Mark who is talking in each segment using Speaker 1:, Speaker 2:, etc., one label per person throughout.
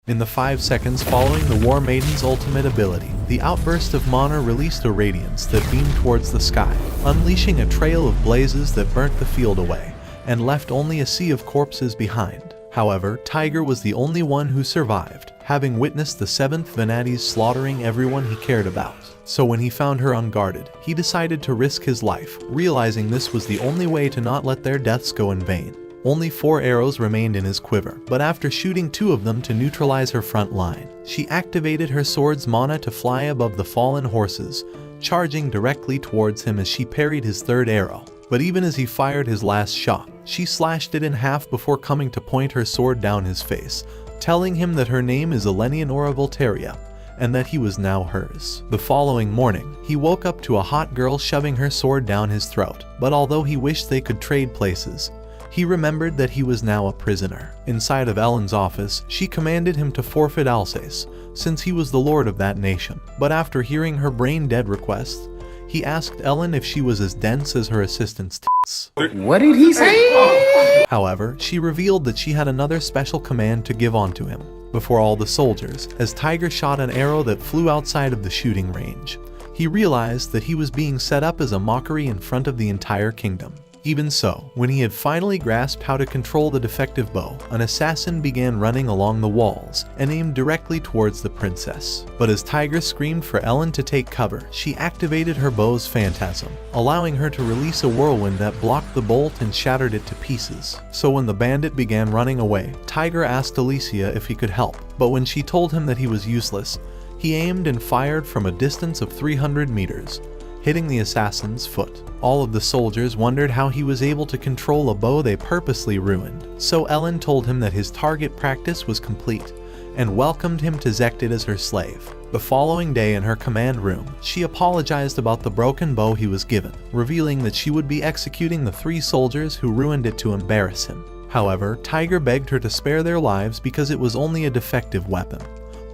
Speaker 1: In the 5 seconds following the War Maiden's ultimate ability, the outburst of mana released a radiance that beamed towards the sky, unleashing a trail of blazes that burnt the field away, and left only a sea of corpses behind. However, Tiger was the only one who survived, having witnessed the 7th Venati's slaughtering everyone he cared about. So when he found her unguarded, he decided to risk his life, realizing this was the only way to not let their deaths go in vain. Only 4 arrows remained in his quiver, but after shooting 2 of them to neutralize her front line, she activated her sword's mana to fly above the fallen horses, charging directly towards him as she parried his 3rd arrow. But even as he fired his last shot, she slashed it in half before coming to point her sword down his face, telling him that her name is Eleonora Voltaria, and that he was now hers. The following morning, he woke up to a hot girl shoving her sword down his throat, but although he wished they could trade places, he remembered that he was now a prisoner. Inside of Ellen's office, she commanded him to forfeit Alsace, since he was the lord of that nation. But after hearing her brain-dead request, he asked Ellen if she was as dense as her assistant's tits.
Speaker 2: What did he say?
Speaker 1: However, she revealed that she had another special command to give onto him, before all the soldiers, as Tiger shot an arrow that flew outside of the shooting range. He realized that he was being set up as a mockery in front of the entire kingdom. Even so, when he had finally grasped how to control the defective bow, an assassin began running along the walls and aimed directly towards the princess. But as Tiger screamed for Ellen to take cover, she activated her bow's phantasm, allowing her to release a whirlwind that blocked the bolt and shattered it to pieces. So when the bandit began running away, Tiger asked Alicia if he could help, but when she told him that he was useless, he aimed and fired from a distance of 300 meters, hitting the assassin's foot. All of the soldiers wondered how he was able to control a bow they purposely ruined, so Ellen told him that his target practice was complete, and welcomed him to Zekted as her slave. The following day in her command room, she apologized about the broken bow he was given, revealing that she would be executing the 3 soldiers who ruined it to embarrass him. However, Tiger begged her to spare their lives because it was only a defective weapon,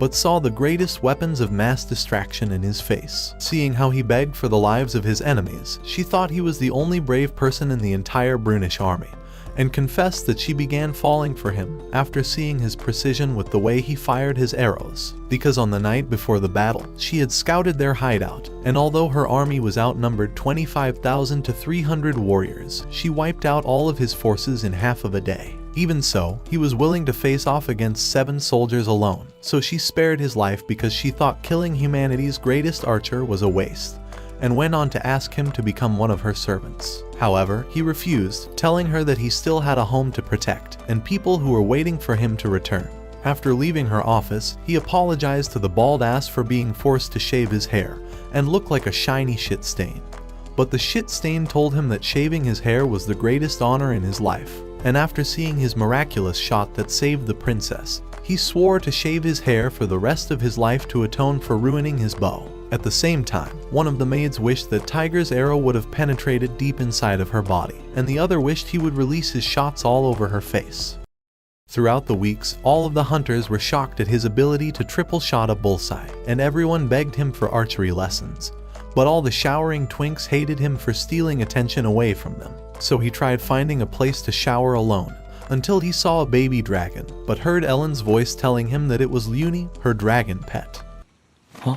Speaker 1: but saw the greatest weapons of mass distraction in his face. Seeing how he begged for the lives of his enemies, she thought he was the only brave person in the entire Brunish army, and confessed that she began falling for him after seeing his precision with the way he fired his arrows. Because on the night before the battle, she had scouted their hideout, and although her army was outnumbered 25,000 to 300 warriors, she wiped out all of his forces in half of a day. Even so, he was willing to face off against 7 soldiers alone, so she spared his life because she thought killing humanity's greatest archer was a waste, and went on to ask him to become one of her servants. However, he refused, telling her that he still had a home to protect, and people who were waiting for him to return. After leaving her office, he apologized to the bald ass for being forced to shave his hair, and look like a shiny shit stain. But the shit stain told him that shaving his hair was the greatest honor in his life. And after seeing his miraculous shot that saved the princess, he swore to shave his hair for the rest of his life to atone for ruining his bow. At the same time, one of the maids wished that Tiger's arrow would have penetrated deep inside of her body, and the other wished he would release his shots all over her face. Throughout the weeks, all of the hunters were shocked at his ability to triple shot a bullseye, and everyone begged him for archery lessons. But all the showering twinks hated him for stealing attention away from them. So he tried finding a place to shower alone, until he saw a baby dragon, but heard Ellen's voice telling him that it was Luni, her dragon pet.
Speaker 2: Huh?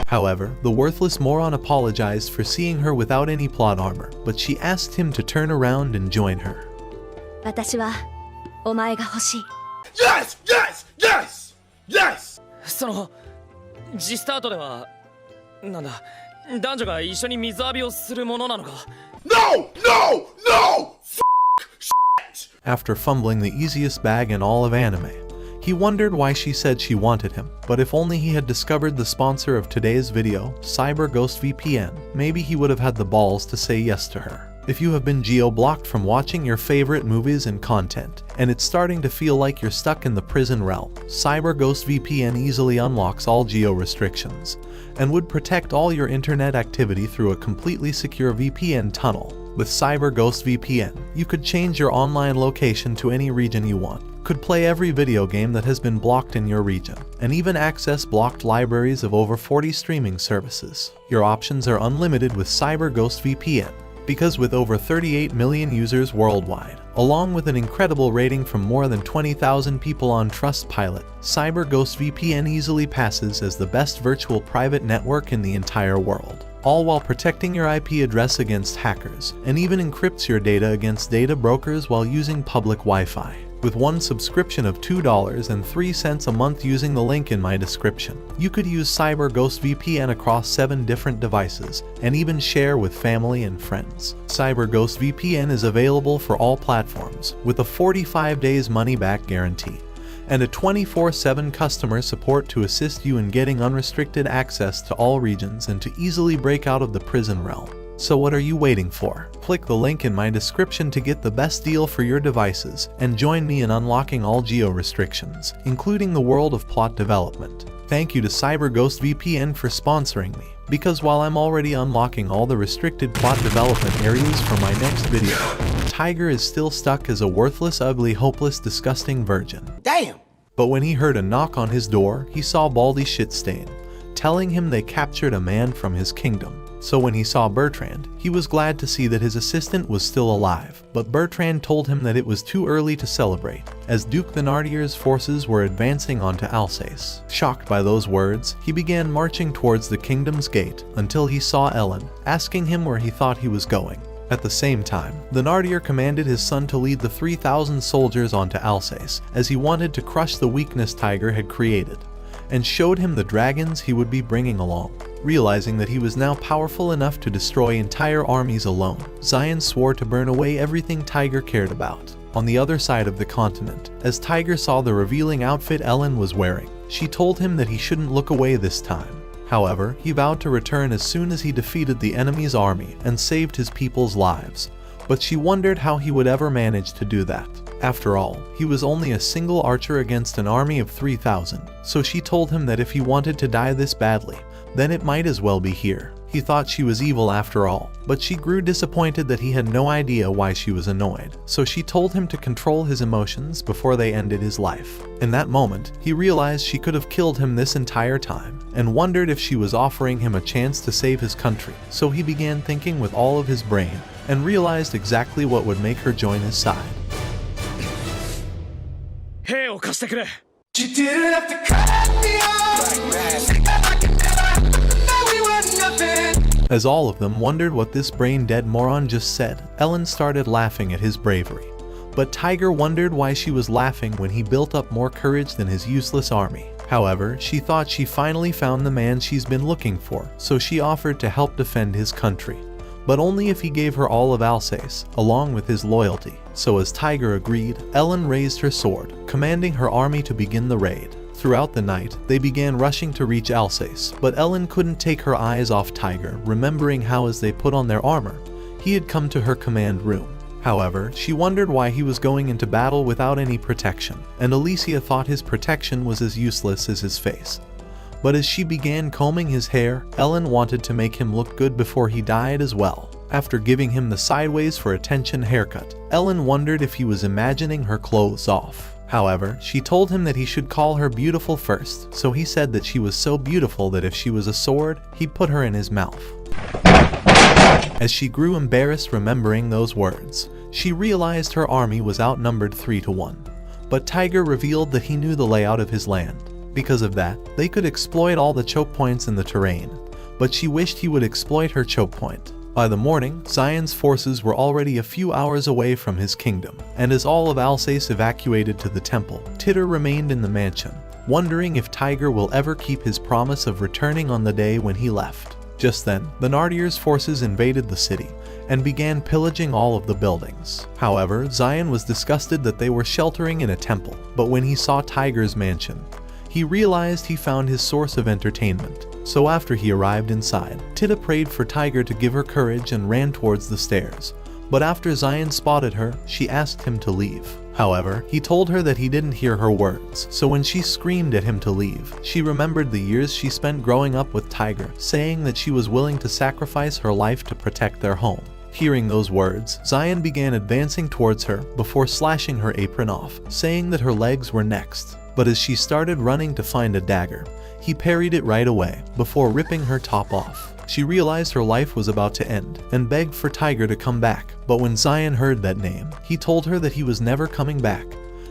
Speaker 1: However, the worthless moron apologized for seeing her without any plot armor, but she asked him to turn around and join her.
Speaker 3: 私はお前が欲しい。
Speaker 4: Yes! Yes! Yes! Yes!
Speaker 5: そのジスタートではなんだ男女が一緒に水浴びをするものなのか
Speaker 4: No! No! No!
Speaker 1: After fumbling the easiest bag in all of anime, he wondered why she said she wanted him, but if only he had discovered the sponsor of today's video, CyberGhost VPN, maybe he would have had the balls to say yes to her. If you have been geo-blocked from watching your favorite movies and content, and it's starting to feel like you're stuck in the prison realm, CyberGhost VPN easily unlocks all geo-restrictions, and would protect all your internet activity through a completely secure VPN tunnel. With CyberGhost VPN, you could change your online location to any region you want, could play every video game that has been blocked in your region, and even access blocked libraries of over 40 streaming services. Your options are unlimited with CyberGhost VPN. because with over 38 million users worldwide, along with an incredible rating from more than 20,000 people on Trustpilot, CyberGhost VPN easily passes as the best virtual private network in the entire world, all while protecting your IP address against hackers, and even encrypts your data against data brokers while using public Wi-Fi. With one subscription of $2.03 a month using the link in my description, you could use CyberGhost VPN across 7 different devices and even share with family and friends. CyberGhost VPN is available for all platforms with a 45 days money-back guarantee and a 24/7 customer support to assist you in getting unrestricted access to all regions and to easily break out of the prison realm. So what are you waiting for? Click the link in my description to get the best deal for your devices and join me in unlocking all geo restrictions, including the world of plot development. Thank you to CyberGhost VPN for sponsoring me, because while I'm already unlocking all the restricted plot development areas for my next video, Tiger is still stuck as a worthless, ugly, hopeless, disgusting virgin.
Speaker 2: Damn!
Speaker 1: But when he heard a knock on his door, he saw Baldy Shitstain, telling him they captured a man from his kingdom. So when he saw Bertrand, he was glad to see that his assistant was still alive, but Bertrand told him that it was too early to celebrate, as Duke Thénardier's forces were advancing onto Alsace. Shocked by those words, he began marching towards the kingdom's gate until he saw Ellen, asking him where he thought he was going. At the same time, Thénardier commanded his son to lead the 3,000 soldiers onto Alsace, as he wanted to crush the weakness Tiger had created, and showed him the dragons he would be bringing along. Realizing that he was now powerful enough to destroy entire armies alone, Zion swore to burn away everything Tiger cared about. On the other side of the continent, as Tiger saw the revealing outfit Ellen was wearing, she told him that he shouldn't look away this time. However, he vowed to return as soon as he defeated the enemy's army and saved his people's lives. But she wondered how he would ever manage to do that. After all, he was only a single archer against an army of 3,000, so she told him that if he wanted to die this badly, then it might as well be here. He thought she was evil after all, but she grew disappointed that he had no idea why she was annoyed, so she told him to control his emotions before they ended his life. In that moment, he realized she could have killed him this entire time, and wondered if she was offering him a chance to save his country, so he began thinking with all of his brain, and realized exactly what would make her join his side.
Speaker 5: 兵を貸してくれ。
Speaker 2: You didn't have to cut me off. I could never know we were nothing.
Speaker 1: As all of them wondered what this brain-dead moron just said, Ellen started laughing at his bravery. But Tiger wondered why she was laughing when he built up more courage than his useless army. However, she thought she finally found the man she's been looking for, so she offered to help defend his country. But only if he gave her all of Alsace, along with his loyalty. So as Tiger agreed, Ellen raised her sword, commanding her army to begin the raid. Throughout the night, they began rushing to reach Alsace, but Ellen couldn't take her eyes off Tiger, remembering how as they put on their armor, he had come to her command room. However, she wondered why he was going into battle without any protection, and Alicia thought his protection was as useless as his face. But as she began combing his hair, Ellen wanted to make him look good before he died as well. After giving him the sideways for attention haircut, Ellen wondered if he was imagining her clothes off. However, she told him that he should call her beautiful first, so he said that she was so beautiful that if she was a sword, he'd put her in his mouth. As she grew embarrassed remembering those words, she realized her army was outnumbered 3-1. But Tiger revealed that he knew the layout of his land. Because of that, they could exploit all the choke points in the terrain, but she wished he would exploit her choke point. By the morning, Zion's forces were already a few hours away from his kingdom, and as all of Alsace evacuated to the temple, Titter remained in the mansion, wondering if Tiger will ever keep his promise of returning on the day when he left. Just then, the Thénardier's forces invaded the city, and began pillaging all of the buildings. However, Zion was disgusted that they were sheltering in a temple, but when he saw Tiger's mansion, he realized he found his source of entertainment. So after he arrived inside, Titta prayed for Tiger to give her courage and ran towards the stairs. But after Zion spotted her, she asked him to leave. However, he told her that he didn't hear her words, so when she screamed at him to leave, she remembered the years she spent growing up with Tiger, saying that she was willing to sacrifice her life to protect their home. Hearing those words, Zion began advancing towards her before slashing her apron off, saying that her legs were next. But as she started running to find a dagger, he parried it right away, before ripping her top off. She realized her life was about to end and begged for Tiger to come back, but when Zion heard that name, he told her that he was never coming back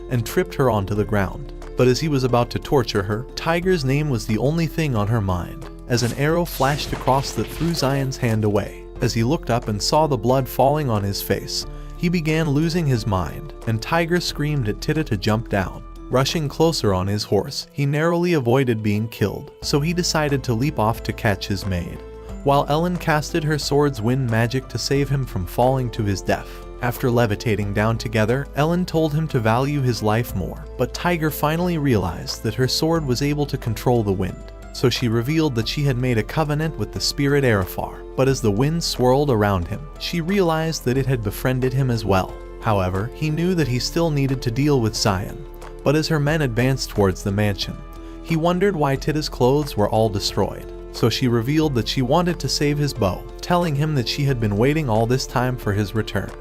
Speaker 1: and tripped her onto the ground. But as he was about to torture her, Tiger's name was the only thing on her mind, as an arrow flashed across that threw Zion's hand away. As he looked up and saw the blood falling on his face, he began losing his mind, and Tiger screamed at Tita to jump down. Rushing closer on his horse, he narrowly avoided being killed, so he decided to leap off to catch his maid, while Ellen casted her sword's wind magic to save him from falling to his death. After levitating down together, Ellen told him to value his life more, but Tiger finally realized that her sword was able to control the wind. So she revealed that she had made a covenant with the spirit Arafar, but as the wind swirled around him, she realized that it had befriended him as well. However, he knew that he still needed to deal with Zion, but as her men advanced towards the mansion, he wondered why Tita's clothes were all destroyed. So she revealed that she wanted to save his bow, telling him that she had been waiting all this time for his return,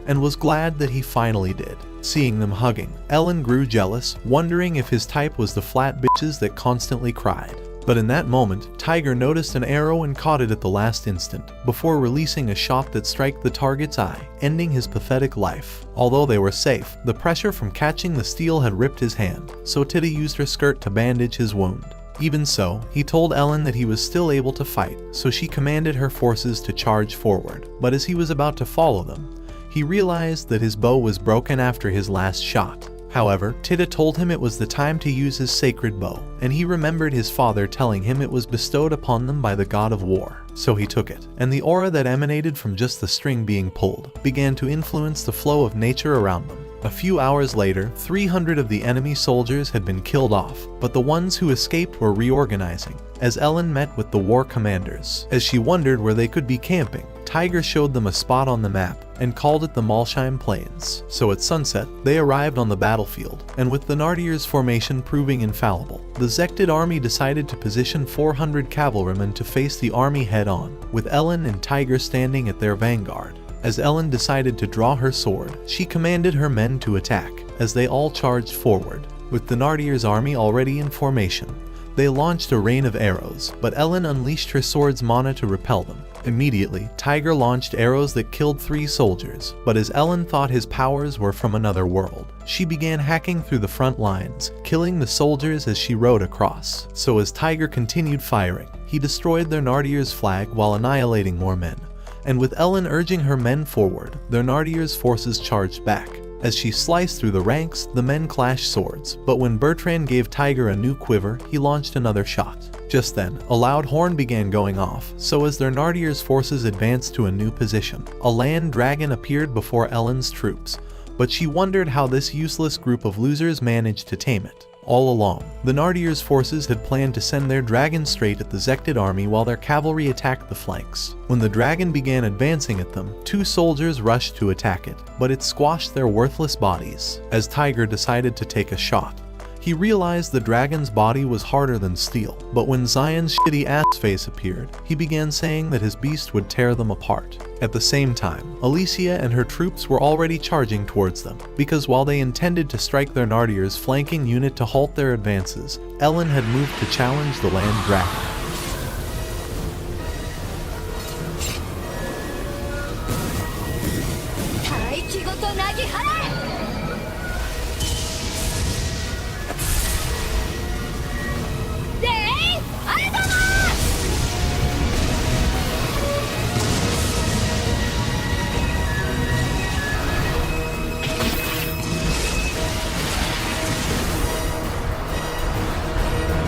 Speaker 1: and was glad that he finally did. Seeing them hugging, Ellen grew jealous, wondering if his type was the flat bitches that constantly cried. But in that moment, Tiger noticed an arrow and caught it at the last instant, before releasing a shot that struck the target's eye, ending his pathetic life. Although they were safe, the pressure from catching the steel had ripped his hand, so Tita used her skirt to bandage his wound. Even so, he told Ellen that he was still able to fight, so she commanded her forces to charge forward. But as he was about to follow them, he realized that his bow was broken after his last shot. However, Tita told him it was the time to use his sacred bow, and he remembered his father telling him it was bestowed upon them by the god of war. So he took it, and the aura that emanated from just the string being pulled began to influence the flow of nature around them. A few hours later, 300 of the enemy soldiers had been killed off, but the ones who escaped were reorganizing, as Ellen met with the war commanders. As she wondered where they could be camping, Tiger showed them a spot on the map and called it the Malsheim Plains. So at sunset, they arrived on the battlefield, and with the Nardiers formation proving infallible, the Zektid army decided to position 400 cavalrymen to face the army head-on, with Ellen and Tiger standing at their vanguard. As Ellen decided to draw her sword, she commanded her men to attack, as they all charged forward. With the Nardiers' army already in formation, they launched a rain of arrows, but Ellen unleashed her sword's mana to repel them. Immediately, Tiger launched arrows that killed 3 soldiers, but as Ellen thought his powers were from another world, she began hacking through the front lines, killing the soldiers as she rode across. So as Tiger continued firing, he destroyed their Nardiers' flag while annihilating more men. And with Ellen urging her men forward, their Nardiers' forces charged back. As she sliced through the ranks, the men clashed swords, but when Bertrand gave Tiger a new quiver, he launched another shot. Just then, a loud horn began going off, so as their Nardiers' forces advanced to a new position, a land dragon appeared before Ellen's troops, but she wondered how this useless group of losers managed to tame it. All along, the Nardiers' forces had planned to send their dragon straight at the Zektid army while their cavalry attacked the flanks. When the dragon began advancing at them, 2 soldiers rushed to attack it, but it squashed their worthless bodies. As Tiger decided to take a shot, he realized the dragon's body was harder than steel, but when Zion's shitty ass face appeared, he began saying that his beast would tear them apart. At the same time, Alicia and her troops were already charging towards them, because while they intended to strike their Nardiers' flanking unit to halt their advances, Ellen had moved to challenge the land dragon.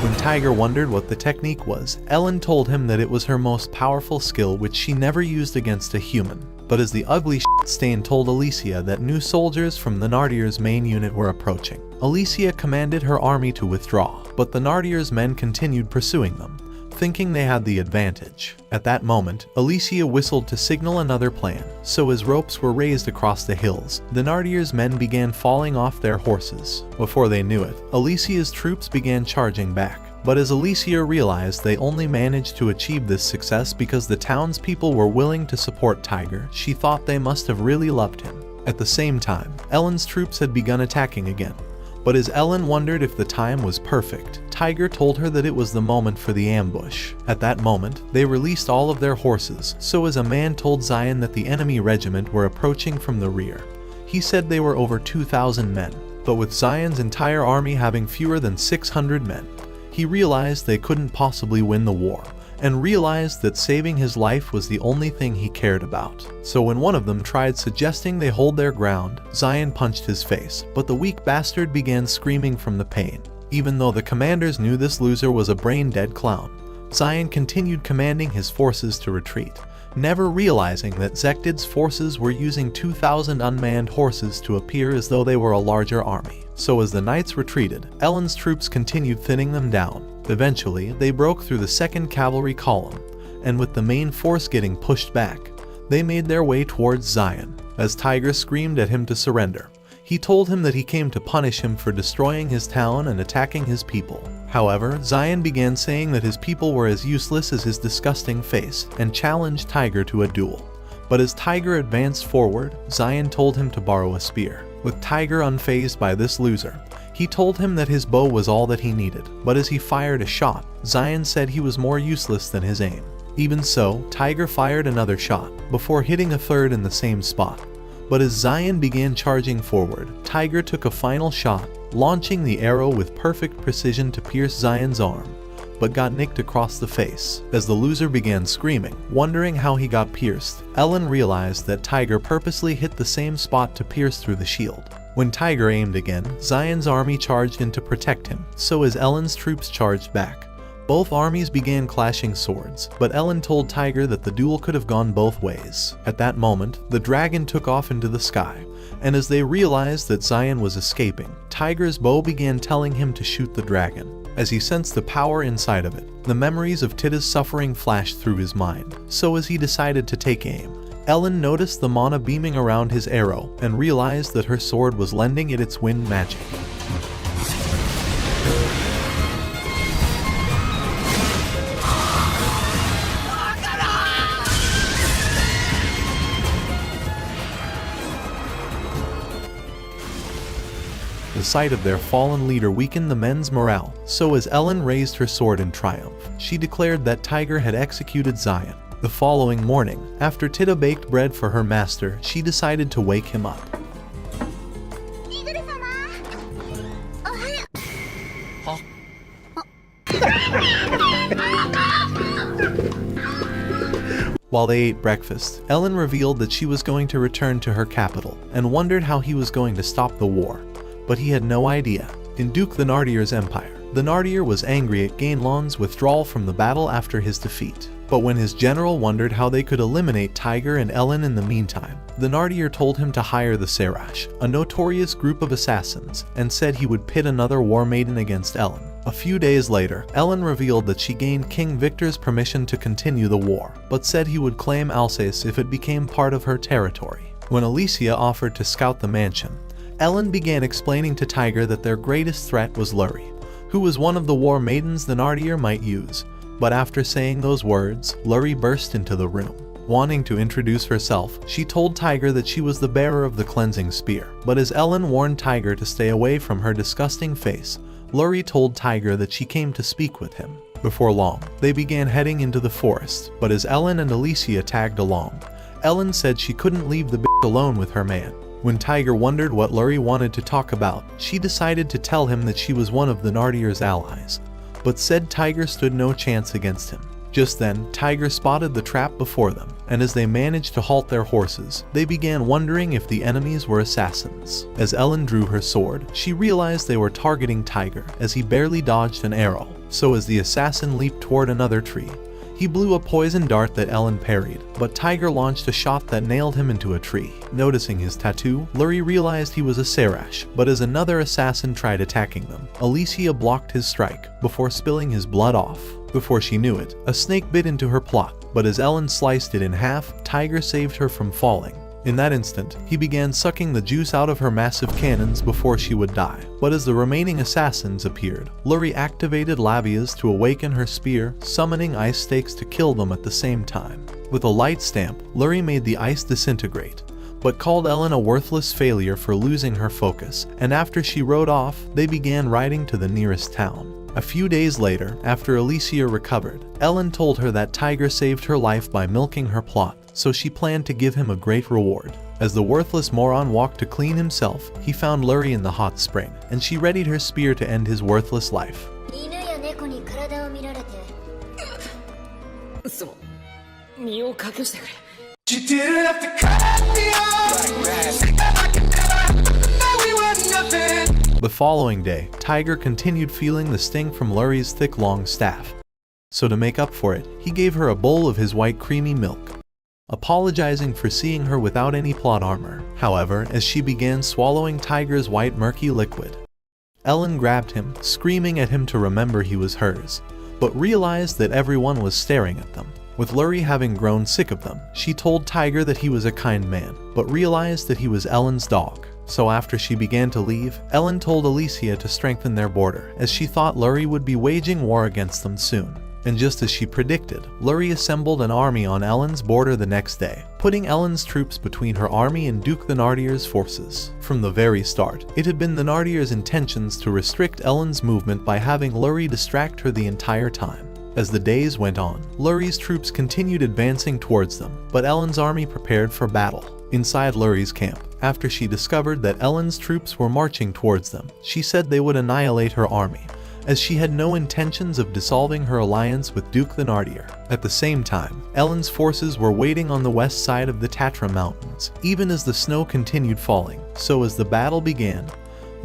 Speaker 1: When Tiger wondered what the technique was, Ellen told him that it was her most powerful skill which she never used against a human. But as the ugly stain told Alicia that new soldiers from the Nardiers' main unit were approaching, Alicia commanded her army to withdraw, but the Nardiers' men continued pursuing them, thinking they had the advantage. At that moment, Alicia whistled to signal another plan, so as ropes were raised across the hills, the Nardiers' men began falling off their horses. Before they knew it, Alicia's troops began charging back. But as Alicia realized they only managed to achieve this success because the townspeople were willing to support Tiger, she thought they must have really loved him. At the same time, Ellen's troops had begun attacking again, But as Ellen wondered if the time was perfect, Tiger told her that it was the moment for the ambush. At that moment, they released all of their horses, so as a man told Zion that the enemy regiment were approaching from the rear. He said they were over 2,000 men, but with Zion's entire army having fewer than 600 men, he realized they couldn't possibly win the war, and realized that saving his life was the only thing he cared about. So when one of them tried suggesting they hold their ground, Zion punched his face, but the weak bastard began screaming from the pain. Even though the commanders knew this loser was a brain-dead clown, Zion continued commanding his forces to retreat, never realizing that Zektid's forces were using 2,000 unmanned horses to appear as though they were a larger army. So as the knights retreated, Ellen's troops continued thinning them down. Eventually, they broke through the 2nd Cavalry column, and with the main force getting pushed back, they made their way towards Zion. As Tiger screamed at him to surrender, he told him that he came to punish him for destroying his town and attacking his people. However, Zion began saying that his people were as useless as his disgusting face and challenged Tiger to a duel. But as Tiger advanced forward, Zion told him to borrow a spear. With Tiger unfazed by this loser, he told him that his bow was all that he needed, but as he fired a shot, Zion said he was more useless than his aim. Even so, Tiger fired another shot, before hitting a third in the same spot. But as Zion began charging forward, Tiger took a final shot, launching the arrow with perfect precision to pierce Zion's arm, but got nicked across the face. As the loser began screaming, wondering how he got pierced, Ellen realized that Tiger purposely hit the same spot to pierce through the shield. When Tiger aimed again, Zion's army charged in to protect him, so as Ellen's troops charged back. Both armies began clashing swords, but Ellen told Tiger that the duel could have gone both ways. At that moment, the dragon took off into the sky, and as they realized that Zion was escaping, Tiger's bow began telling him to shoot the dragon. As he sensed the power inside of it, the memories of Tidda's suffering flashed through his mind, so as he decided to take aim, Ellen noticed the mana beaming around his arrow and realized that her sword was lending it its wind magic. The sight of their fallen leader weakened the men's morale, so as Ellen raised her sword in triumph, she declared that Tiger had executed Zion. The following morning, after Tidda baked bread for her master, she decided to wake him up. While they ate breakfast, Ellen revealed that she was going to return to her capital, and wondered how he was going to stop the war. But he had no idea. In Duke Thenardier's empire, Thenardier was angry at Gainlon's withdrawal from the battle after his defeat. But when his general wondered how they could eliminate Tiger and Ellen in the meantime, Thenardier told him to hire the Serash, a notorious group of assassins, and said he would pit another war maiden against Ellen. A few days later, Ellen revealed that she gained King Victor's permission to continue the war, but said he would claim Alsace if it became part of her territory. When Alicia offered to scout the mansion, Ellen began explaining to Tiger that their greatest threat was Lurie, who was one of the war maidens Thenardier might use. But after saying those words, Lurie burst into the room. Wanting to introduce herself, she told Tiger that she was the bearer of the cleansing spear. But as Ellen warned Tiger to stay away from her disgusting face, Lurie told Tiger that she came to speak with him. Before long, they began heading into the forest, but as Ellen and Alicia tagged along, Ellen said she couldn't leave the bitch alone with her man. When Tiger wondered what Lurie wanted to talk about, she decided to tell him that she was one of Thenardier's allies, but said Tiger stood no chance against him. Just then, Tiger spotted the trap before them, and as they managed to halt their horses, they began wondering if the enemies were assassins. As Ellen drew her sword, she realized they were targeting Tiger, as he barely dodged an arrow. So as the assassin leaped toward another tree, he blew a poison dart that Ellen parried, but Tiger launched a shot that nailed him into a tree. Noticing his tattoo, Lurie realized he was a Serash, but as another assassin tried attacking them, Alicia blocked his strike, before spilling his blood off. Before she knew it, a snake bit into her plot, but as Ellen sliced it in half, Tiger saved her from falling. In that instant, he began sucking the juice out of her massive cannons before she would die. But as the remaining assassins appeared, Lurie activated Lavia's to awaken her spear, summoning ice stakes to kill them at the same time. With a light stamp, Lurie made the ice disintegrate, but called Ellen a worthless failure for losing her focus, and after she rode off, they began riding to the nearest town. A few days later, after Alicia recovered, Ellen told her that Tiger saved her life by milking her plot, so she planned to give him a great reward. As the worthless moron walked to clean himself, he found Lurie in the hot spring, and she readied her spear to end his worthless life.
Speaker 3: 犬や猫に体を見られて
Speaker 5: そう身を隠してくれ
Speaker 2: You didn't have to cut me off. Say that like it never happened, that we were nothing.
Speaker 1: The following day, Tiger continued feeling the sting from Lurie's thick long staff. So to make up for it, he gave her a bowl of his white creamy milk, apologizing for seeing her without any plot armor. However, as she began swallowing Tiger's white murky liquid, Ellen grabbed him, screaming at him to remember he was hers, but realized that everyone was staring at them. With Lurie having grown sick of them, she told Tiger that he was a kind man, but realized that he was Ellen's dog. So after she began to leave, Ellen told Alicia to strengthen their border, as she thought Lurie would be waging war against them soon. And just as she predicted, Lurie assembled an army on Ellen's border the next day, putting Ellen's troops between her army and Duke Thenardier's forces. From the very start, it had been Thenardier's intentions to restrict Ellen's movement by having Lurie distract her the entire time. As the days went on, Lurie's troops continued advancing towards them, but Ellen's army prepared for battle. Inside Lurie's camp, after she discovered that Ellen's troops were marching towards them, she said they would annihilate her army, as she had no intentions of dissolving her alliance with Duke Thenardier. At the same time, Ellen's forces were waiting on the west side of the Tatra Mountains, even as the snow continued falling. So as the battle began,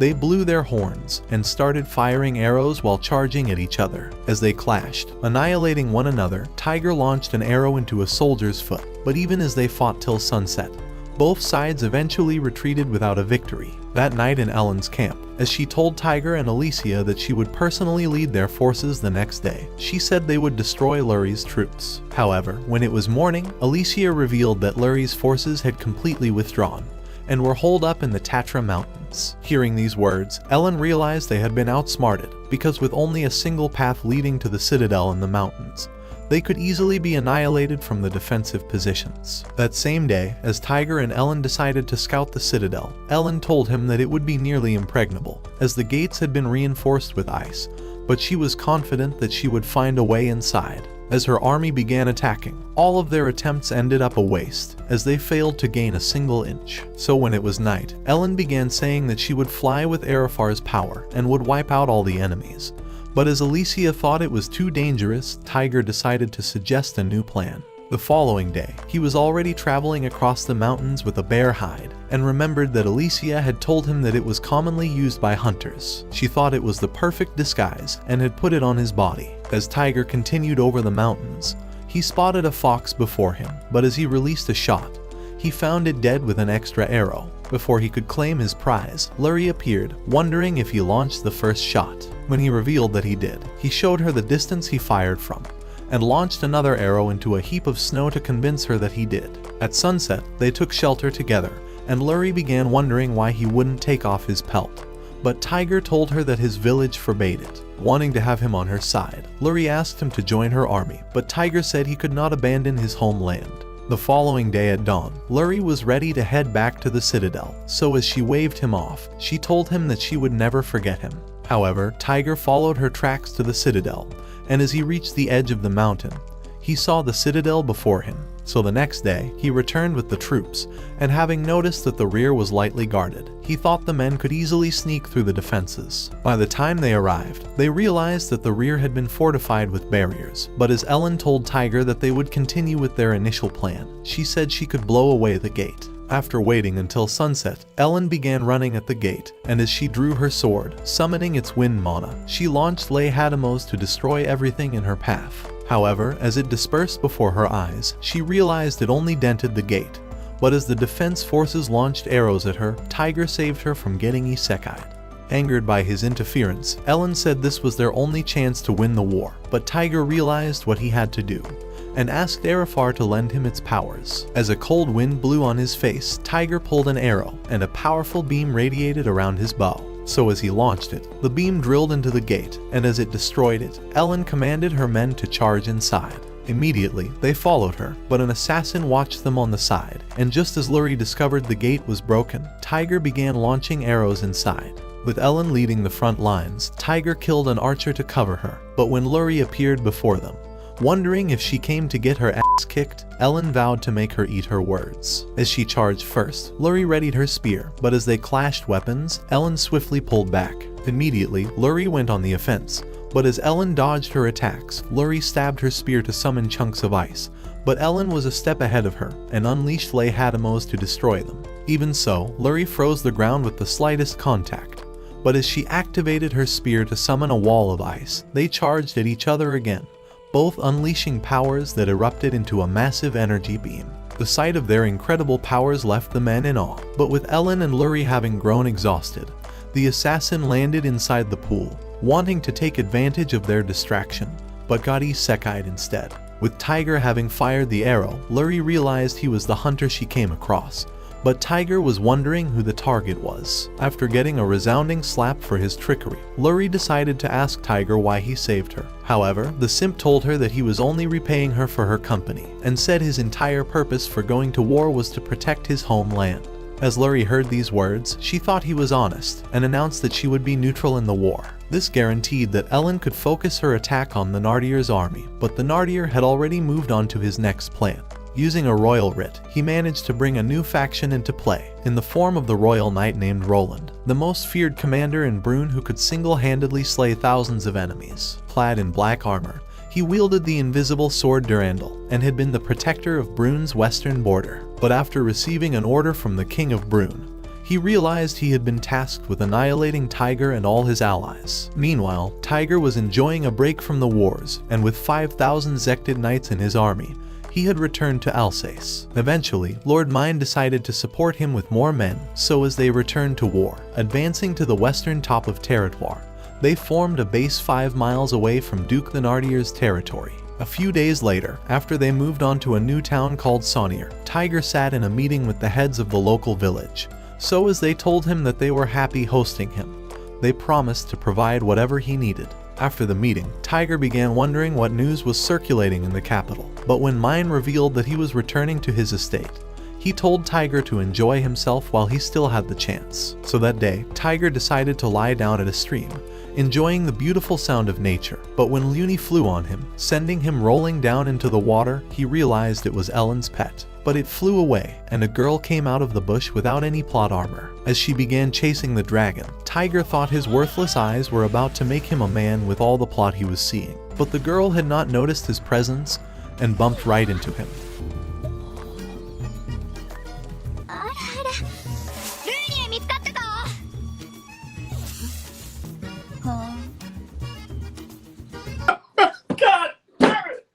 Speaker 1: they blew their horns and started firing arrows while charging at each other. As they clashed, annihilating one another, Tiger launched an arrow into a soldier's foot. But even as they fought till sunset, both sides eventually retreated without a victory. That night in Ellen's camp, as she told Tiger and Alicia that she would personally lead their forces the next day, she said they would destroy Lurie's troops. However, when it was morning, Alicia revealed that Lurie's forces had completely withdrawn and were holed up in the Tatra Mountains. Hearing these words, Ellen realized they had been outsmarted, because with only a single path leading to the citadel in the mountains, they could easily be annihilated from the defensive positions. That same day, as Tiger and Ellen decided to scout the citadel, Ellen told him that it would be nearly impregnable, as the gates had been reinforced with ice, but she was confident that she would find a way inside. As her army began attacking, all of their attempts ended up a waste, as they failed to gain a single inch. So when it was night, Ellen began saying that she would fly with Arefar's power and would wipe out all the enemies. But as Alicia thought it was too dangerous, Tiger decided to suggest a new plan. The following day, he was already traveling across the mountains with a bear hide, and remembered that Alicia had told him that it was commonly used by hunters. She thought it was the perfect disguise, and had put it on his body. As Tiger continued over the mountains, he spotted a fox before him, but as he released a shot, he found it dead with an extra arrow. Before he could claim his prize, Lurie appeared, wondering if he launched the first shot. When he revealed that he did, he showed her the distance he fired from, and launched another arrow into a heap of snow to convince her that he did. At sunset, they took shelter together, and Lurie began wondering why he wouldn't take off his pelt. But Tiger told her that his village forbade it. Wanting to have him on her side, Lurie asked him to join her army, but Tiger said he could not abandon his homeland. The following day at dawn, Lurie was ready to head back to the citadel, so as she waved him off, she told him that she would never forget him. However, Tiger followed her tracks to the citadel, and as he reached the edge of the mountain, he saw the citadel before him. So the next day, he returned with the troops, and having noticed that the rear was lightly guarded, he thought the men could easily sneak through the defenses. By the time they arrived, they realized that the rear had been fortified with barriers, but as Ellen told Tiger that they would continue with their initial plan, she said she could blow away the gate. After waiting until sunset, Ellen began running at the gate, and as she drew her sword, summoning its wind mana, she launched Lay Hadamos to destroy everything in her path. However, as it dispersed before her eyes, she realized it only dented the gate, but as the defense forces launched arrows at her, Tiger saved her from getting isekai'd. Angered by his interference, Ellen said this was their only chance to win the war, but Tiger realized what he had to do, and asked Arefar to lend him its powers. As a cold wind blew on his face, Tiger pulled an arrow, and a powerful beam radiated around his bow. So as he launched it, the beam drilled into the gate, and as it destroyed it, Ellen commanded her men to charge inside. Immediately, they followed her, but an assassin watched them on the side, and just as Lurie discovered the gate was broken, Tiger began launching arrows inside. With Ellen leading the front lines, Tiger killed an archer to cover her, but when Lurie appeared before them, wondering if she came to get her ass kicked, Ellen vowed to make her eat her words. As she charged first, Lurie readied her spear, but as they clashed weapons, Ellen swiftly pulled back. Immediately, Lurie went on the offense, but as Ellen dodged her attacks, Lurie stabbed her spear to summon chunks of ice, but Ellen was a step ahead of her and unleashed Lay-Hadamos to destroy them. Even so, Lurie froze the ground with the slightest contact, but as she activated her spear to summon a wall of ice, they charged at each other again, both unleashing powers that erupted into a massive energy beam. The sight of their incredible powers left the men in awe, but with Ellen and Lurie having grown exhausted, the assassin landed inside the pool, wanting to take advantage of their distraction, but got isekai'd instead. With Tiger having fired the arrow, Lurie realized he was the hunter she came across, but Tiger was wondering who the target was. After getting a resounding slap for his trickery, Lurie decided to ask Tiger why he saved her. However, the simp told her that he was only repaying her for her company, and said his entire purpose for going to war was to protect his homeland. As Lurie heard these words, she thought he was honest, and announced that she would be neutral in the war. This guaranteed that Ellen could focus her attack on the Nardier's army, but the Nardier had already moved on to his next plan. Using a royal writ, he managed to bring a new faction into play, in the form of the royal knight named Roland, the most feared commander in Brune who could single-handedly slay thousands of enemies. Clad in black armor, he wielded the invisible sword Durandal, and had been the protector of Brune's western border. But after receiving an order from the King of Brune, he realized he had been tasked with annihilating Tiger and all his allies. Meanwhile, Tiger was enjoying a break from the wars, and with 5,000 Zektid knights in his army, he had returned to Alsace. Eventually, Lord Mine decided to support him with more men, so as they returned to war, advancing to the western top of Territoire, they formed a base 5 miles away from Duke the Nardier's territory. A few days later, after they moved on to a new town called Saunier, Tiger sat in a meeting with the heads of the local village, so as they told him that they were happy hosting him, they promised to provide whatever he needed. After the meeting, Tiger began wondering what news was circulating in the capital, but when Mine revealed that he was returning to his estate, he told Tiger to enjoy himself while he still had the chance. So that day, Tiger decided to lie down at a stream, enjoying the beautiful sound of nature, but when Luni flew on him, sending him rolling down into the water, he realized it was Ellen's pet. But it flew away, and a girl came out of the bush without any plot armor. As she began chasing the dragon, Tiger thought his worthless eyes were about to make him a man with all the plot he was seeing. But the girl had not noticed his presence, and bumped right into him.
Speaker 3: あらあらルーニエ見つかったかは
Speaker 4: God damn it!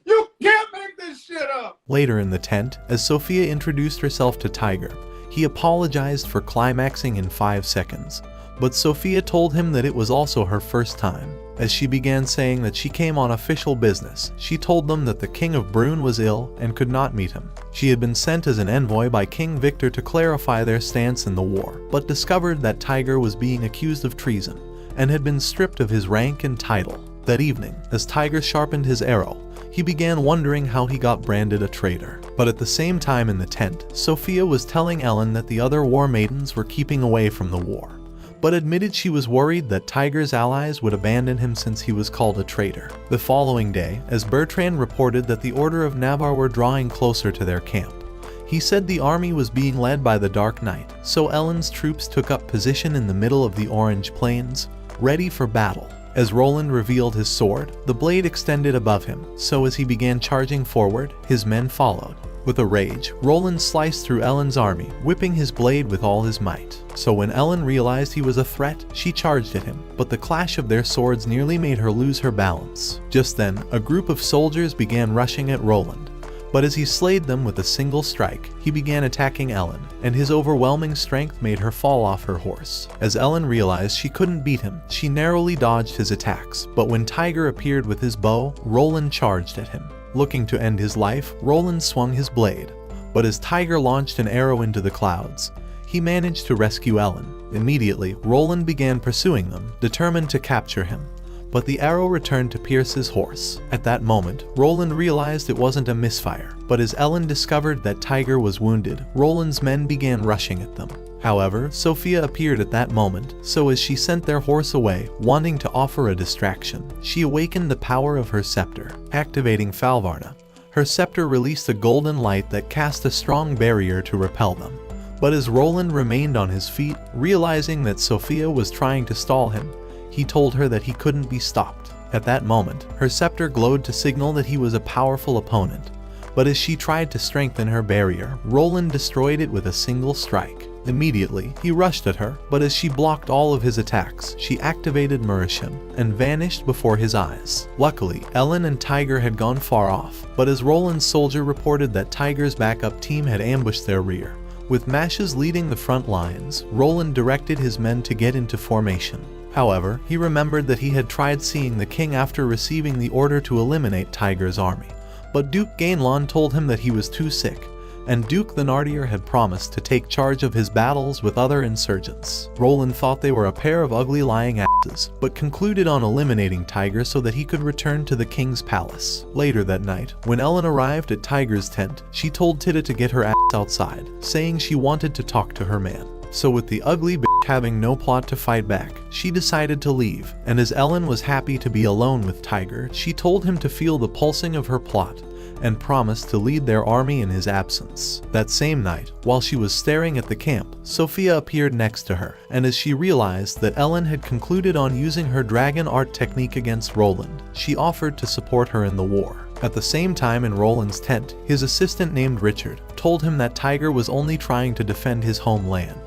Speaker 4: You can't make this shit up!
Speaker 1: Later in the tent, as Sophia introduced herself to Tiger, he apologized for climaxing in 5 seconds, but Sophia told him that it was also her first time. As she began saying that she came on official business, she told them that the King of Brune was ill and could not meet him. She had been sent as an envoy by King Victor to clarify their stance in the war, but discovered that Tiger was being accused of treason and had been stripped of his rank and title. That evening, as Tiger sharpened his arrow, he began wondering how he got branded a traitor. But at the same time in the tent, Sophia was telling Ellen that the other war maidens were keeping away from the war, but admitted she was worried that Tiger's allies would abandon him since he was called a traitor. The following day, as Bertrand reported that the Order of Navarre were drawing closer to their camp, he said the army was being led by the Dark Knight, so Ellen's troops took up position in the middle of the Orange Plains, ready for battle. As Roland revealed his sword, the blade extended above him, so as he began charging forward, his men followed. With a rage, Roland sliced through Ellen's army, whipping his blade with all his might. So when Ellen realized he was a threat, she charged at him, but the clash of their swords nearly made her lose her balance. Just then, a group of soldiers began rushing at Roland, but as he slayed them with a single strike, he began attacking Ellen, and his overwhelming strength made her fall off her horse. As Ellen realized she couldn't beat him, she narrowly dodged his attacks, but when Tiger appeared with his bow, Roland charged at him. Looking to end his life, Roland swung his blade, but as Tiger launched an arrow into the clouds, he managed to rescue Ellen. Immediately, Roland began pursuing them, determined to capture him. but the arrow returned to pierce his horse. At that moment, Roland realized it wasn't a misfire, but as Ellen discovered that Tiger was wounded, Roland's men began rushing at them. However, Sophia appeared at that moment, so as she sent their horse away, wanting to offer a distraction, she awakened the power of her scepter, activating Falvarna. Her scepter released a golden light that cast a strong barrier to repel them. But as Roland remained on his feet, realizing that Sophia was trying to stall him, he told her that he couldn't be stopped. At that moment, her scepter glowed to signal that he was a powerful opponent. But as she tried to strengthen her barrier, Roland destroyed it with a single strike. Immediately, he rushed at her, but as she blocked all of his attacks, she activated Murishim and vanished before his eyes. Luckily, Ellen and Tiger had gone far off, but as Roland's soldier reported that Tiger's backup team had ambushed their rear. With Mashes leading the front lines, Roland directed his men to get into formation. However, he remembered that he had tried seeing the king after receiving the order to eliminate Tiger's army. But Duke Gainlon told him that he was too sick, and Duke the Nardier had promised to take charge of his battles with other insurgents. Roland thought they were a pair of ugly lying asses, but concluded on eliminating Tiger so that he could return to the king's palace. Later that night, when Ellen arrived at Tiger's tent, she told Titta to get her ass outside, saying she wanted to talk to her man. So with the ugly bitch having no plot to fight back, she decided to leave, and as Ellen was happy to be alone with Tiger, she told him to feel the pulsing of her plot, and promised to lead their army in his absence. That same night, while she was staring at the camp, Sophia appeared next to her, and as she realized that Ellen had concluded on using her dragon art technique against Roland, she offered to support her in the war. At the same time in Roland's tent, his assistant named Richard told him that Tiger was only trying to defend his homeland.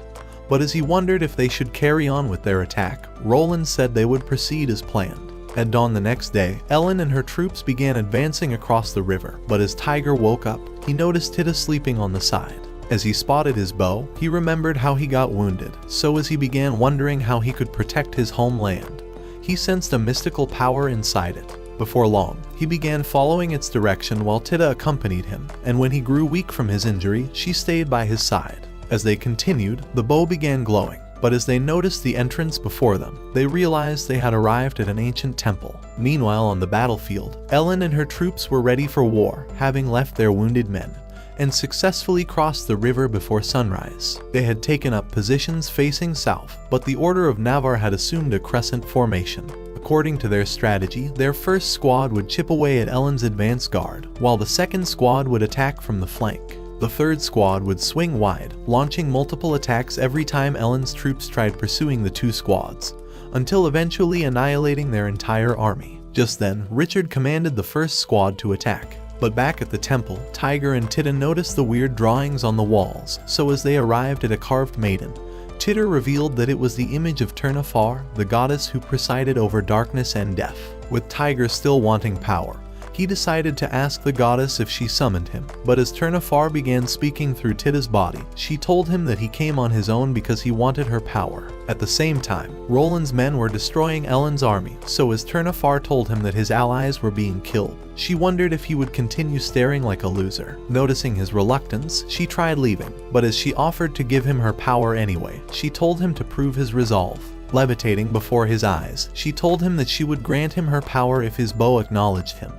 Speaker 1: But as he wondered if they should carry on with their attack, Roland said they would proceed as planned. At dawn the next day, Ellen and her troops began advancing across the river, but as Tiger woke up, he noticed Titta sleeping on the side. As he spotted his bow, he remembered how he got wounded, so as he began wondering how he could protect his homeland, he sensed a mystical power inside it. Before long, he began following its direction while Titta accompanied him, and when he grew weak from his injury, she stayed by his side. As they continued, the bow began glowing. But as they noticed the entrance before them, they realized they had arrived at an ancient temple. Meanwhile, on the battlefield, Ellen and her troops were ready for war, having left their wounded men, and successfully crossed the river before sunrise. They had taken up positions facing south, but the Order of Navarre had assumed a crescent formation. According to their strategy, their first squad would chip away at Ellen's advance guard, while the second squad would attack from the flank. The third squad would swing wide, launching multiple attacks every time Ellen's troops tried pursuing the two squads, until eventually annihilating their entire army. Just then, Richard commanded the first squad to attack. But back at the temple, Tiger and Titta noticed the weird drawings on the walls, so as they arrived at a carved maiden, Titta revealed that it was the image of Turnafar, the goddess who presided over darkness and death. With Tiger still wanting power, he decided to ask the goddess if she summoned him, but as Turnafar began speaking through Titta's body, she told him that he came on his own because he wanted her power. At the same time, Roland's men were destroying Ellen's army, so as Turnafar told him that his allies were being killed, she wondered if he would continue staring like a loser. Noticing his reluctance, she tried leaving, but as she offered to give him her power anyway, she told him to prove his resolve. Levitating before his eyes, she told him that she would grant him her power if his bow acknowledged him.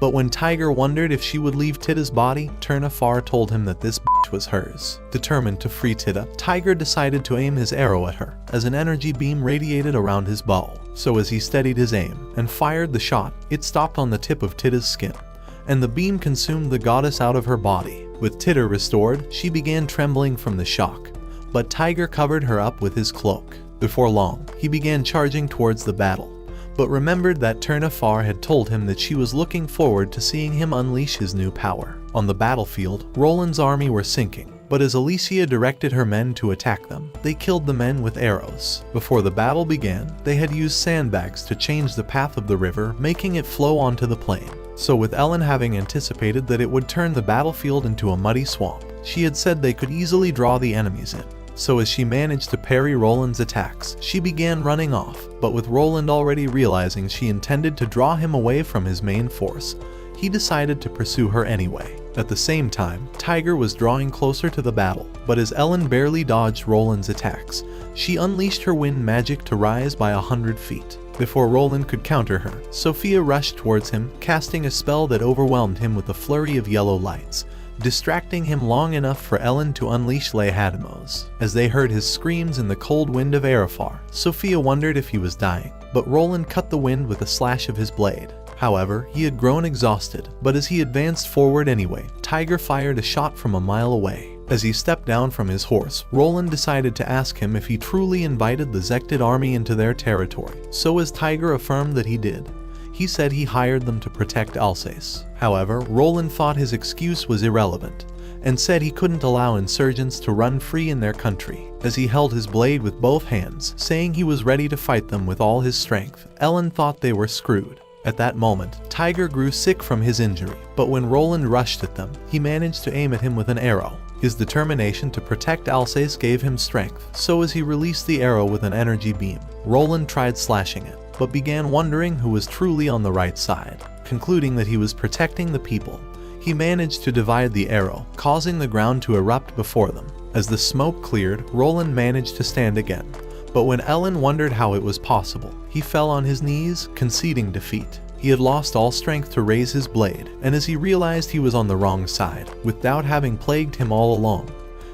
Speaker 1: But when Tiger wondered if she would leave Titta's body, Turnafar told him that this bitch was hers. Determined to free Titta, Tiger decided to aim his arrow at her, as an energy beam radiated around his bow. So as he steadied his aim and fired the shot, it stopped on the tip of Titta's skin, and the beam consumed the goddess out of her body. With Titta restored, she began trembling from the shock, but Tiger covered her up with his cloak. Before long, he began charging towards the battle, but remembered that Turnafar had told him that she was looking forward to seeing him unleash his new power. On the battlefield, Roland's army were sinking, but as Alicia directed her men to attack them, they killed the men with arrows. Before the battle began, they had used sandbags to change the path of the river, making it flow onto the plain. So with Ellen having anticipated that it would turn the battlefield into a muddy swamp, she had said they could easily draw the enemies in. So as she managed to parry Roland's attacks, she began running off, but with Roland already realizing she intended to draw him away from his main force, he decided to pursue her anyway. At the same time, Tiger was drawing closer to the battle, but as Ellen barely dodged Roland's attacks, she unleashed her wind magic to rise by 100 feet. Before Roland could counter her, Sophia rushed towards him, casting a spell that overwhelmed him with a flurry of yellow lights, distracting him long enough for Ellen to unleash Leihadamos. As they heard his screams in the cold wind of Arafar, Sophia wondered if he was dying, but Roland cut the wind with a slash of his blade. However, he had grown exhausted, but as he advanced forward anyway, Tiger fired a shot from a mile away. As he stepped down from his horse, Roland decided to ask him if he truly invited the Zektid army into their territory, so as Tiger affirmed that he did. He said he hired them to protect Alsace. However, Roland thought his excuse was irrelevant, and said he couldn't allow insurgents to run free in their country. As he held his blade with both hands, saying he was ready to fight them with all his strength, Ellen thought they were screwed. At that moment, Tiger grew sick from his injury, but when Roland rushed at them, he managed to aim at him with an arrow. His determination to protect Alsace gave him strength, so as he released the arrow with an energy beam, Roland tried slashing it, but began wondering who was truly on the right side. Concluding that he was protecting the people, he managed to divide the arrow, causing the ground to erupt before them. As the smoke cleared, Roland managed to stand again, but when Ellen wondered how it was possible, he fell on his knees, conceding defeat. He had lost all strength to raise his blade, and as he realized he was on the wrong side, with doubt having plagued him all along,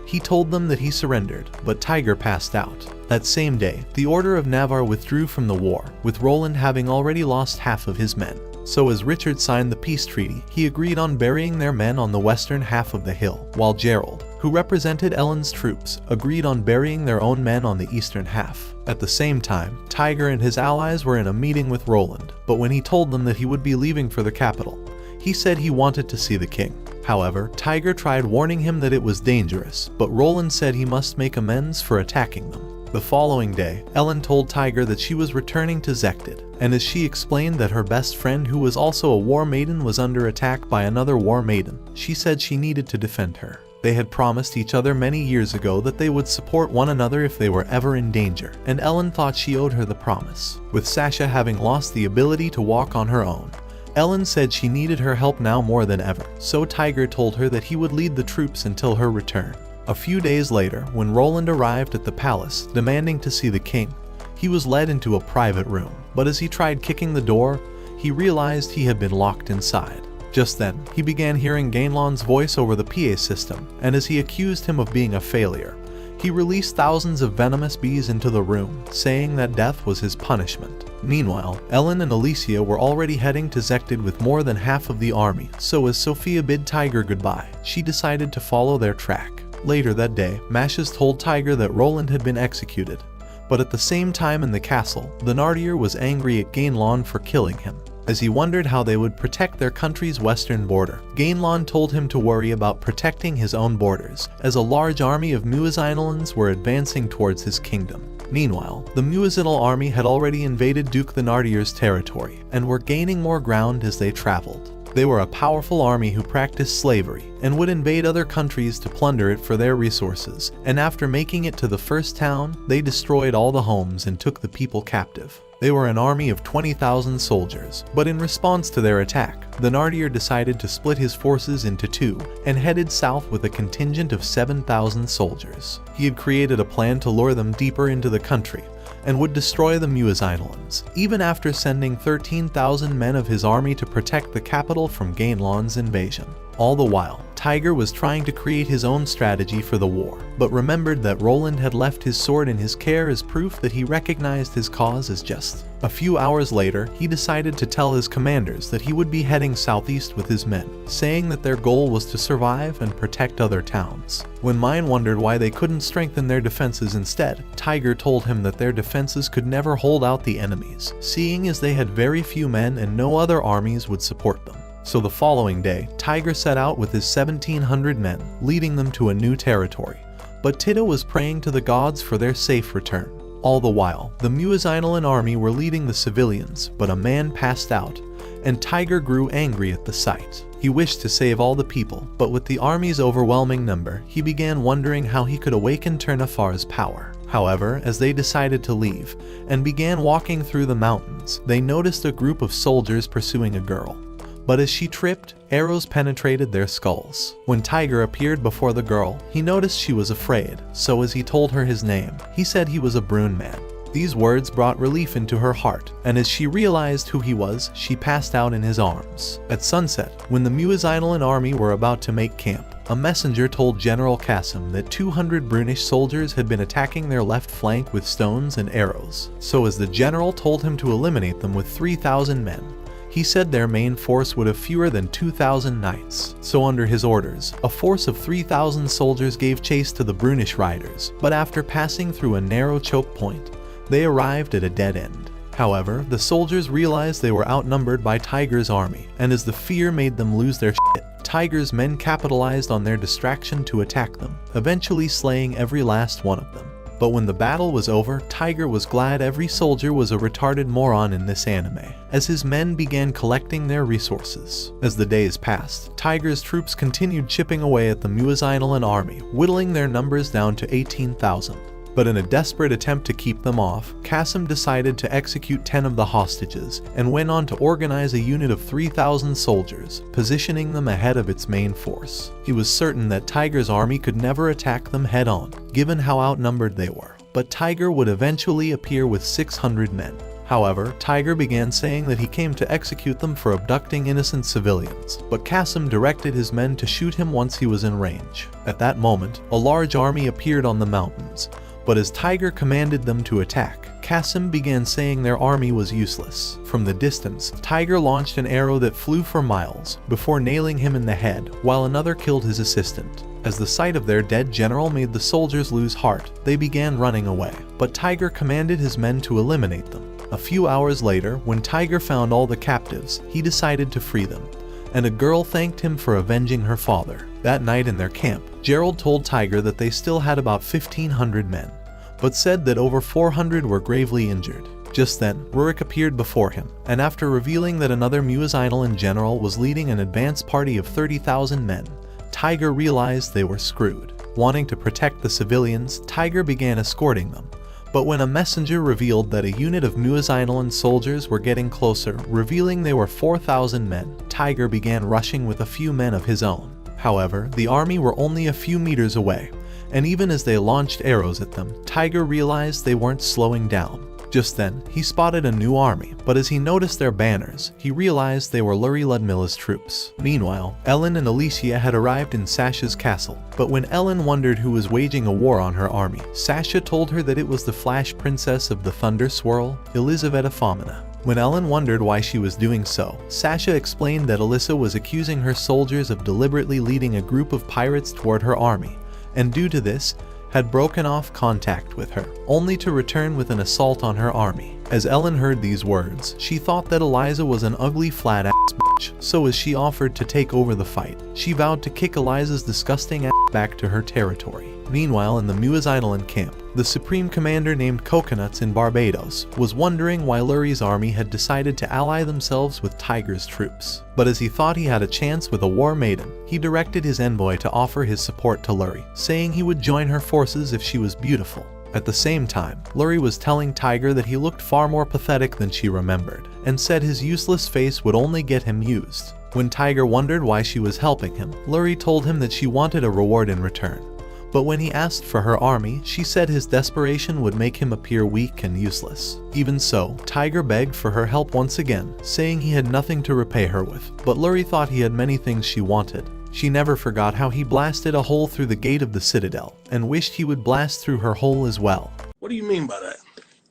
Speaker 1: he told them that he surrendered, but Tiger passed out. That same day, the Order of Navarre withdrew from the war, with Roland having already lost half of his men. So as Richard signed the peace treaty, he agreed on burying their men on the western half of the hill, while Gerald, who represented Ellen's troops, agreed on burying their own men on the eastern half. At the same time, Tiger and his allies were in a meeting with Roland, but when he told them that he would be leaving for the capital, he said he wanted to see the king. However, Tiger tried warning him that it was dangerous, but Roland said he must make amends for attacking them. The following day, Ellen told Tiger that she was returning to Zektid, and as she explained that her best friend, who was also a war maiden, was under attack by another war maiden, she said she needed to defend her. They had promised each other many years ago that they would support one another if they were ever in danger, and Ellen thought she owed her the promise. With Sasha having lost the ability to walk on her own, Ellen said she needed her help now more than ever, so Tiger told her that he would lead the troops until her return. A few days later, when Roland arrived at the palace, demanding to see the king, he was led into a private room, but as he tried kicking the door, he realized he had been locked inside. Just then, he began hearing Gainlon's voice over the PA system, and as he accused him of being a failure, he released thousands of venomous bees into the room, saying that death was his punishment. Meanwhile, Ellen and Alicia were already heading to Zektid with more than half of the army, so as Sophia bid Tiger goodbye, she decided to follow their track. Later that day, Mashes told Tiger that Roland had been executed, but at the same time in the castle, the Nardier was angry at Gainlon for killing him. As he wondered how they would protect their country's western border, Gainlon told him to worry about protecting his own borders, as a large army of Muazinalans were advancing towards his kingdom. Meanwhile, the Muazinal army had already invaded Duke the Nardier's territory, and were gaining more ground as they traveled. They were a powerful army who practiced slavery, and would invade other countries to plunder it for their resources, and after making it to the first town, they destroyed all the homes and took the people captive. They were an army of 20,000 soldiers, but in response to their attack, the Nardier decided to split his forces into two, and headed south with a contingent of 7,000 soldiers. He had created a plan to lure them deeper into the country, and would destroy the Muazinalans, even after sending 13,000 men of his army to protect the capital from Gainlon's invasion. All the while, Tiger was trying to create his own strategy for the war, but remembered that Roland had left his sword in his care as proof that he recognized his cause as just. A few hours later, he decided to tell his commanders that he would be heading southeast with his men, saying that their goal was to survive and protect other towns. When Mine wondered why they couldn't strengthen their defenses instead, Tiger told him that their defenses could never hold out the enemies, seeing as they had very few men and no other armies would support them. So the following day, Tiger set out with his 1,700 men, leading them to a new territory. But Tita was praying to the gods for their safe return. All the while, the Muazinalan army were leading the civilians, but a man passed out, and Tiger grew angry at the sight. He wished to save all the people, but with the army's overwhelming number, he began wondering how he could awaken Ternafar's power. However, as they decided to leave, and began walking through the mountains, they noticed a group of soldiers pursuing a girl. But as she tripped, arrows penetrated their skulls. When Tiger appeared before the girl, he noticed she was afraid, so as he told her his name, he said he was a Brune man. These words brought relief into her heart, and as she realized who he was, she passed out in his arms. At sunset, when the Muizinolan army were about to make camp, a messenger told General Kasim that 200 Brunish soldiers had been attacking their left flank with stones and arrows. So as the general told him to eliminate them with 3,000 men, he said their main force would have fewer than 2,000 knights. So under his orders, a force of 3,000 soldiers gave chase to the Brunish riders, but after passing through a narrow choke point, they arrived at a dead end. However, the soldiers realized they were outnumbered by Tiger's army, and as the fear made them lose their shit, Tiger's men capitalized on their distraction to attack them, eventually slaying every last one of them. But when the battle was over, Tiger was glad every soldier was a retarded moron in this anime, as his men began collecting their resources. As the days passed, Tiger's troops continued chipping away at the Muizinolan army, whittling their numbers down to 18,000. But in a desperate attempt to keep them off, Kasim decided to execute 10 of the hostages, and went on to organize a unit of 3,000 soldiers, positioning them ahead of its main force. He was certain that Tiger's army could never attack them head-on, given how outnumbered they were, but Tiger would eventually appear with 600 men. However, Tiger began saying that he came to execute them for abducting innocent civilians, but Kasim directed his men to shoot him once he was in range. At that moment, a large army appeared on the mountains, but as Tiger commanded them to attack, Kasim began saying their army was useless. From the distance, Tiger launched an arrow that flew for miles, before nailing him in the head, while another killed his assistant. As the sight of their dead general made the soldiers lose heart, they began running away, but Tiger commanded his men to eliminate them. A few hours later, when Tiger found all the captives, he decided to free them, and a girl thanked him for avenging her father. That night in their camp, Gerald told Tiger that they still had about 1,500 men, but said that over 400 were gravely injured. Just then, Rurik appeared before him, and after revealing that another Muizinolan general was leading an advance party of 30,000 men, Tiger realized they were screwed. Wanting to protect the civilians, Tiger began escorting them. But when a messenger revealed that a unit of Muizinolan soldiers were getting closer, revealing they were 4,000 men, Tiger began rushing with a few men of his own. However, the army were only a few meters away, and even as they launched arrows at them, Tiger realized they weren't slowing down. Just then, he spotted a new army, but as he noticed their banners, he realized they were Luri Ludmilla's troops. Meanwhile, Ellen and Alicia had arrived in Sasha's castle, but when Ellen wondered who was waging a war on her army, Sasha told her that it was the Flash Princess of the Thunder Swirl, Elizaveta Fomina. When Ellen wondered why she was doing so, Sasha explained that Alyssa was accusing her soldiers of deliberately leading a group of pirates toward her army, and due to this, had broken off contact with her, only to return with an assault on her army. As Ellen heard these words, she thought that Eliza was an ugly flat-ass bitch, so as she offered to take over the fight, she vowed to kick Eliza's disgusting ass back to her territory. Meanwhile, in the Muizinolan camp, the Supreme Commander named Coconuts in Barbados was wondering why Luri's army had decided to ally themselves with Tiger's troops. But as he thought he had a chance with a war maiden, he directed his envoy to offer his support to Luri, saying he would join her forces if she was beautiful. At the same time, Luri was telling Tiger that he looked far more pathetic than she remembered, and said his useless face would only get him used. When Tiger wondered why she was helping him, Luri told him that she wanted a reward in return. But when he asked for her army, she said his desperation would make him appear weak and useless. Even so, Tiger begged for her help once again, saying he had nothing to repay her with, but Luri thought he had many things she wanted. She never forgot how he blasted a hole through the gate of the citadel, and wished he would blast through her hole as well.
Speaker 4: What do you mean by that?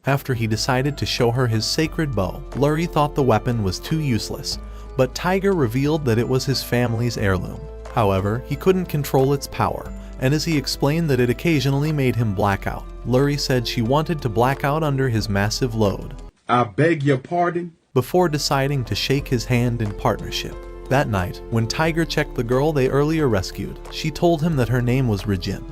Speaker 1: After he decided to show her his sacred bow, Luri thought the weapon was too useless, but Tiger revealed that it was his family's heirloom. However, he couldn't control its power, and as he explained that it occasionally made him black out, Luri said she wanted to black out under his massive load.
Speaker 4: I beg your pardon?
Speaker 1: Before deciding to shake his hand in partnership. That night, when Tiger checked the girl they earlier rescued, she told him that her name was Regin,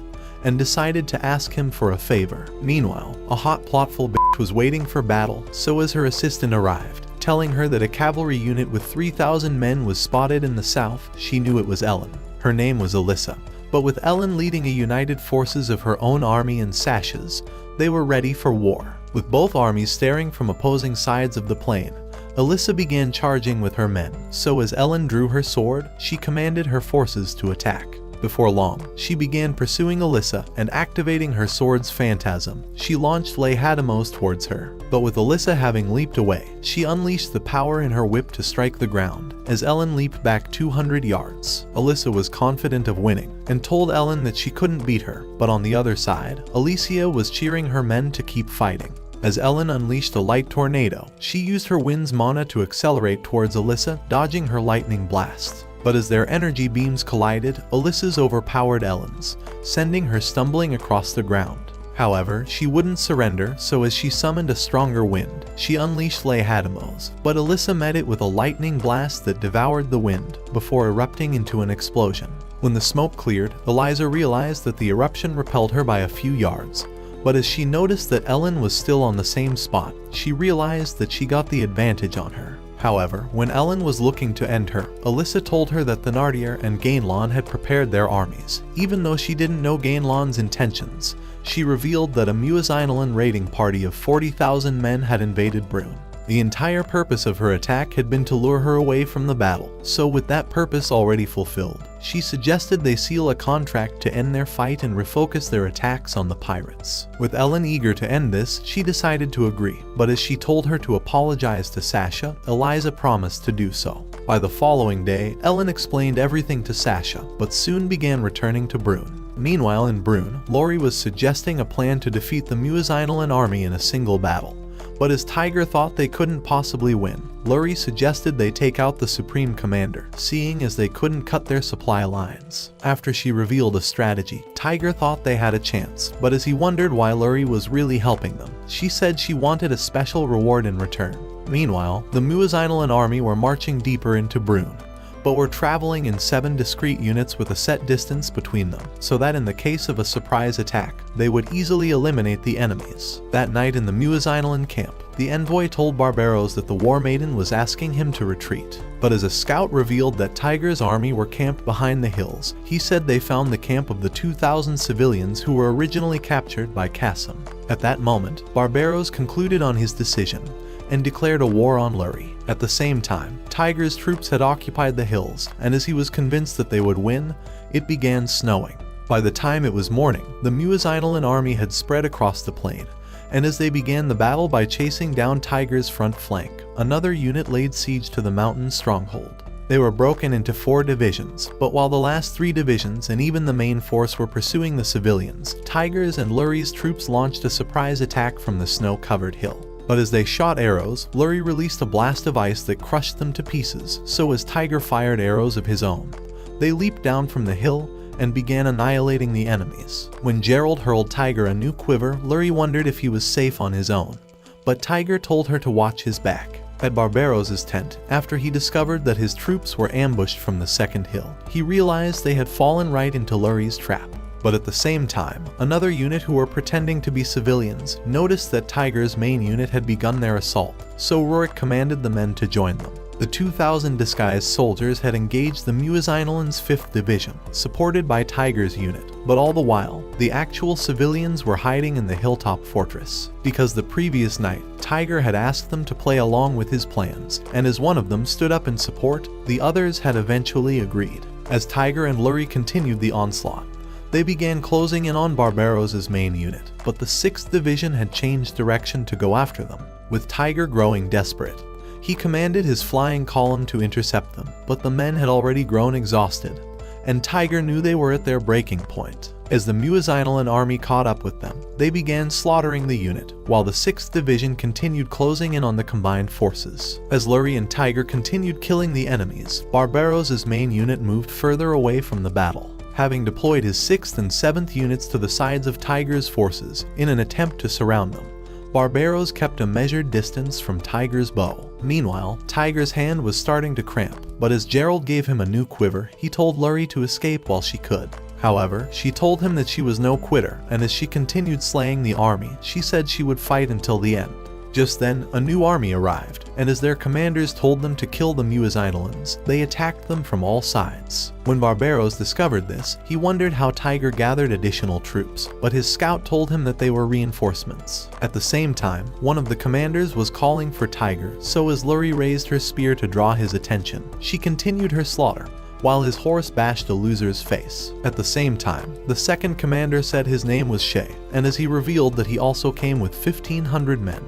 Speaker 1: and decided to ask him for a favor. Meanwhile, a hot plotful bitch was waiting for battle, so as her assistant arrived, telling her that a cavalry unit with 3,000 men was spotted in the south, she knew it was Ellen. Her name was Alyssa. But with Ellen leading a united forces of her own army and Sasha's, they were ready for war. With both armies staring from opposing sides of the plain, Alyssa began charging with her men, so as Ellen drew her sword, she commanded her forces to attack. Before long, she began pursuing Alyssa and activating her sword's phantasm. She launched Leihadamos towards her, but with Alyssa having leaped away, she unleashed the power in her whip to strike the ground. As Ellen leaped back 200 yards, Alyssa was confident of winning and told Ellen that she couldn't beat her, but on the other side, Alicia was cheering her men to keep fighting. As Ellen unleashed a light tornado, she used her wind's mana to accelerate towards Alyssa, dodging her lightning blast. But as their energy beams collided, Alyssa's overpowered Ellen's, sending her stumbling across the ground. However, she wouldn't surrender, so as she summoned a stronger wind, she unleashed Leihadamos, but Alyssa met it with a lightning blast that devoured the wind, before erupting into an explosion. When the smoke cleared, Eliza realized that the eruption repelled her by a few yards, but as she noticed that Ellen was still on the same spot, she realized that she got the advantage on her. However, when Ellen was looking to end her, Alyssa told her that Thenardier and Gainlon had prepared their armies. Even though she didn't know Gainlon's intentions, she revealed that a Muezzinolan raiding party of 40,000 men had invaded Brune. The entire purpose of her attack had been to lure her away from the battle, so with that purpose already fulfilled, she suggested they seal a contract to end their fight and refocus their attacks on the pirates. With Ellen eager to end this, she decided to agree, but as she told her to apologize to Sasha, Eliza promised to do so. By the following day, Ellen explained everything to Sasha, but soon began returning to Brune. Meanwhile in Brune, Lori was suggesting a plan to defeat the Muezzinolan army in a single battle. But as Tiger thought they couldn't possibly win, Luri suggested they take out the Supreme Commander, seeing as they couldn't cut their supply lines. After she revealed a strategy, Tiger thought they had a chance, but as he wondered why Luri was really helping them, she said she wanted a special reward in return. Meanwhile, the Muezzinolan army were marching deeper into Brune, but were traveling in 7 discrete units with a set distance between them, so that in the case of a surprise attack, they would easily eliminate the enemies. That night in the Muezzinolan camp, the envoy told Barbaros that the War Maiden was asking him to retreat. But as a scout revealed that Tiger's army were camped behind the hills, he said they found the camp of the 2,000 civilians who were originally captured by Qasim. At that moment, Barbaros concluded on his decision and declared a war on Luri. At the same time, Tiger's troops had occupied the hills, and as he was convinced that they would win, it began snowing. By the time it was morning, the Muezzinolan army had spread across the plain, and as they began the battle by chasing down Tiger's front flank, another unit laid siege to the mountain stronghold. They were broken into 4 divisions, but while the last 3 divisions and even the main force were pursuing the civilians, Tiger's and Luri's troops launched a surprise attack from the snow-covered hill. But as they shot arrows, Luri released a blast of ice that crushed them to pieces, so as Tiger fired arrows of his own. They leaped down from the hill and began annihilating the enemies. When Gerald hurled Tiger a new quiver, Luri wondered if he was safe on his own, but Tiger told her to watch his back. At Barbaros' tent, after he discovered that his troops were ambushed from the second hill, he realized they had fallen right into Luri's trap. But at the same time, another unit who were pretending to be civilians noticed that Tiger's main unit had begun their assault, so Rorik commanded the men to join them. The 2,000 disguised soldiers had engaged the Muezzinolan's 5th Division, supported by Tiger's unit, but all the while, the actual civilians were hiding in the hilltop fortress. Because the previous night, Tiger had asked them to play along with his plans, and as one of them stood up in support, the others had eventually agreed. As Tiger and Luri continued the onslaught, they began closing in on Barbaros' main unit, but the 6th Division had changed direction to go after them. With Tiger growing desperate, he commanded his flying column to intercept them, but the men had already grown exhausted, and Tiger knew they were at their breaking point. As the Muezzinolan army caught up with them, they began slaughtering the unit, while the 6th Division continued closing in on the combined forces. As Luri and Tiger continued killing the enemies, Barbaros' main unit moved further away from the battle, having deployed his 6th and 7th units to the sides of Tiger's forces in an attempt to surround them. Barbaros kept a measured distance from Tiger's bow. Meanwhile, Tiger's hand was starting to cramp, but as Gerald gave him a new quiver, he told Luri to escape while she could. However, she told him that she was no quitter, and as she continued slaying the army, she said she would fight until the end. Just then, a new army arrived, and as their commanders told them to kill the Muezzinolans, they attacked them from all sides. When Barbaros discovered this, he wondered how Tiger gathered additional troops, but his scout told him that they were reinforcements. At the same time, one of the commanders was calling for Tiger, so as Luri raised her spear to draw his attention, she continued her slaughter, while his horse bashed a loser's face. At the same time, the second commander said his name was Shay, and as he revealed that he also came with 1,500 men,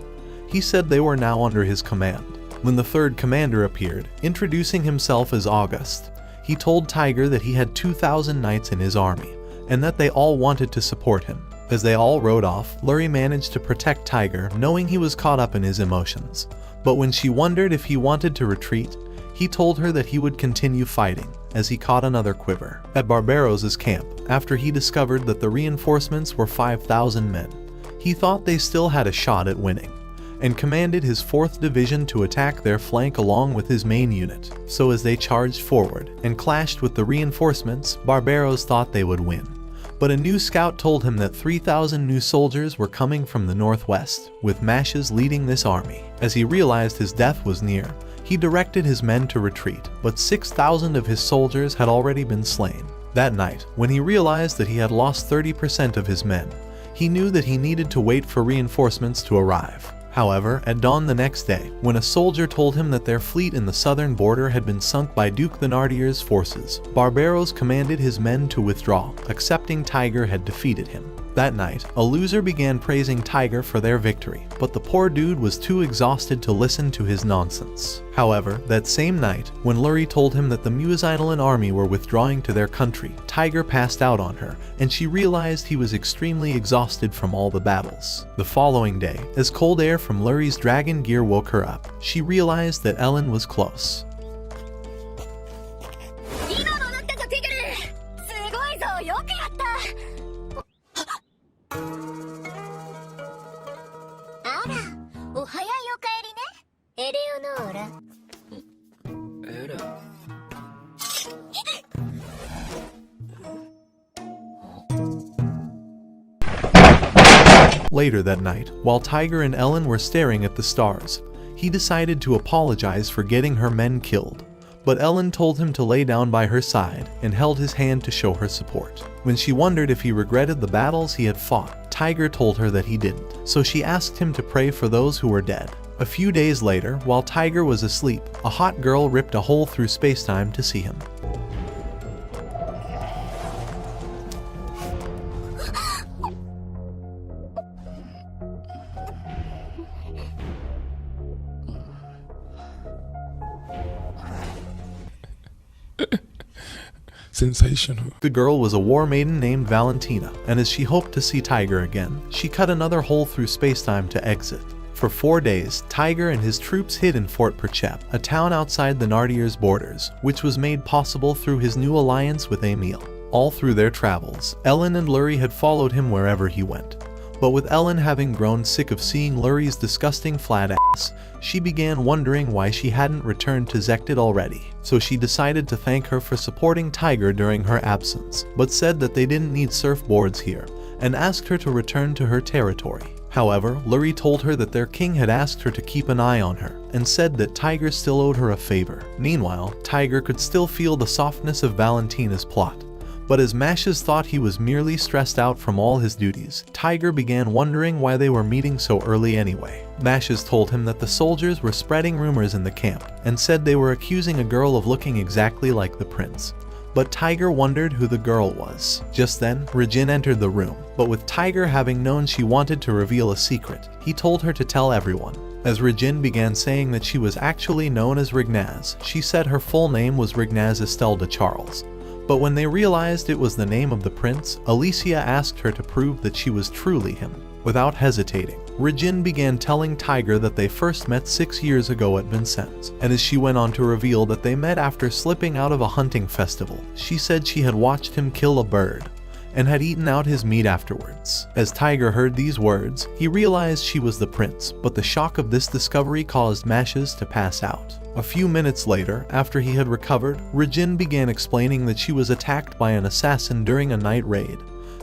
Speaker 1: he said they were now under his command. When the third commander appeared, introducing himself as August, he told Tiger that he had 2,000 knights in his army, and that they all wanted to support him. As they all rode off, Lurie managed to protect Tiger, knowing he was caught up in his emotions. But when she wondered if he wanted to retreat, he told her that he would continue fighting, as he caught another quiver. At Barbaros' camp, after he discovered that the reinforcements were 5,000 men, he thought they still had a shot at winning, and commanded his 4th Division to attack their flank along with his main unit. So as they charged forward and clashed with the reinforcements, Barbaros thought they would win. But a new scout told him that 3,000 new soldiers were coming from the northwest, with Mashes leading this army. As he realized his death was near, he directed his men to retreat, but 6,000 of his soldiers had already been slain. That night, when he realized that he had lost 30% of his men, he knew that he needed to wait for reinforcements to arrive. However, at dawn the next day, when a soldier told him that their fleet in the southern border had been sunk by Duke Thenardier's forces, Barbaros commanded his men to withdraw, accepting Tiger had defeated him. That night, a loser began praising Tiger for their victory, but the poor dude was too exhausted to listen to his nonsense. However, that same night, when Lurie told him that the Muizidolan army were withdrawing to their country, Tiger passed out on her, and she realized he was extremely exhausted from all the battles. The following day, as cold air from Lurie's dragon gear woke her up, she realized that Ellen was close.
Speaker 3: 今戻ったぞティグル、すごいぞ、よくやった。あら、お早いお帰りね、エレオノーラ。
Speaker 5: エレン。
Speaker 1: Later that night, while Tiger and Ellen were staring at the stars, he decided to apologize for getting her men killed. But Ellen told him to lay down by her side and held his hand to show her support. When she wondered if he regretted the battles he had fought, Tiger told her that he didn't, so she asked him to pray for those who were dead. A few days later, while Tiger was asleep, a hot girl ripped a hole through spacetime to see him.
Speaker 6: Sensational.
Speaker 1: The girl was a war maiden named Valentina, and as she hoped to see Tiger again, she cut another hole through spacetime to exit. For 4 days, Tiger and his troops hid in Fort Perchep, a town outside the Nardier's borders, which was made possible through his new alliance with Emil. All through their travels, Ellen and Lurie had followed him wherever he went. But with Ellen having grown sick of seeing Lurie's disgusting flat ass, she began wondering why she hadn't returned to Zekted already. So she decided to thank her for supporting Tiger during her absence, but said that they didn't need surfboards here, and asked her to return to her territory. However, Lurie told her that their king had asked her to keep an eye on her, and said that Tiger still owed her a favor. Meanwhile, Tiger could still feel the softness of Valentina's plot. But as Mashes thought he was merely stressed out from all his duties, Tiger began wondering why they were meeting so early anyway. Mashes told him that the soldiers were spreading rumors in the camp, and said they were accusing a girl of looking exactly like the prince. But Tiger wondered who the girl was. Just then, Regin entered the room, but with Tiger having known she wanted to reveal a secret, he told her to tell everyone. As Regin began saying that she was actually known as Rignaz, she said her full name was Rignaz Estelle de Charles. But when they realized it was the name of the prince, Alicia asked her to prove that she was truly him. Without hesitating, Regin began telling Tiger that they first met 6 years ago at Vincennes, and as she went on to reveal that they met after slipping out of a hunting festival, she said she had watched him kill a bird, and had eaten out his meat afterwards. As Tiger heard these words, he realized she was the prince, but the shock of this discovery caused Mashes to pass out. A few minutes later, after he had recovered, Regin began explaining that she was attacked by an assassin during a night raid,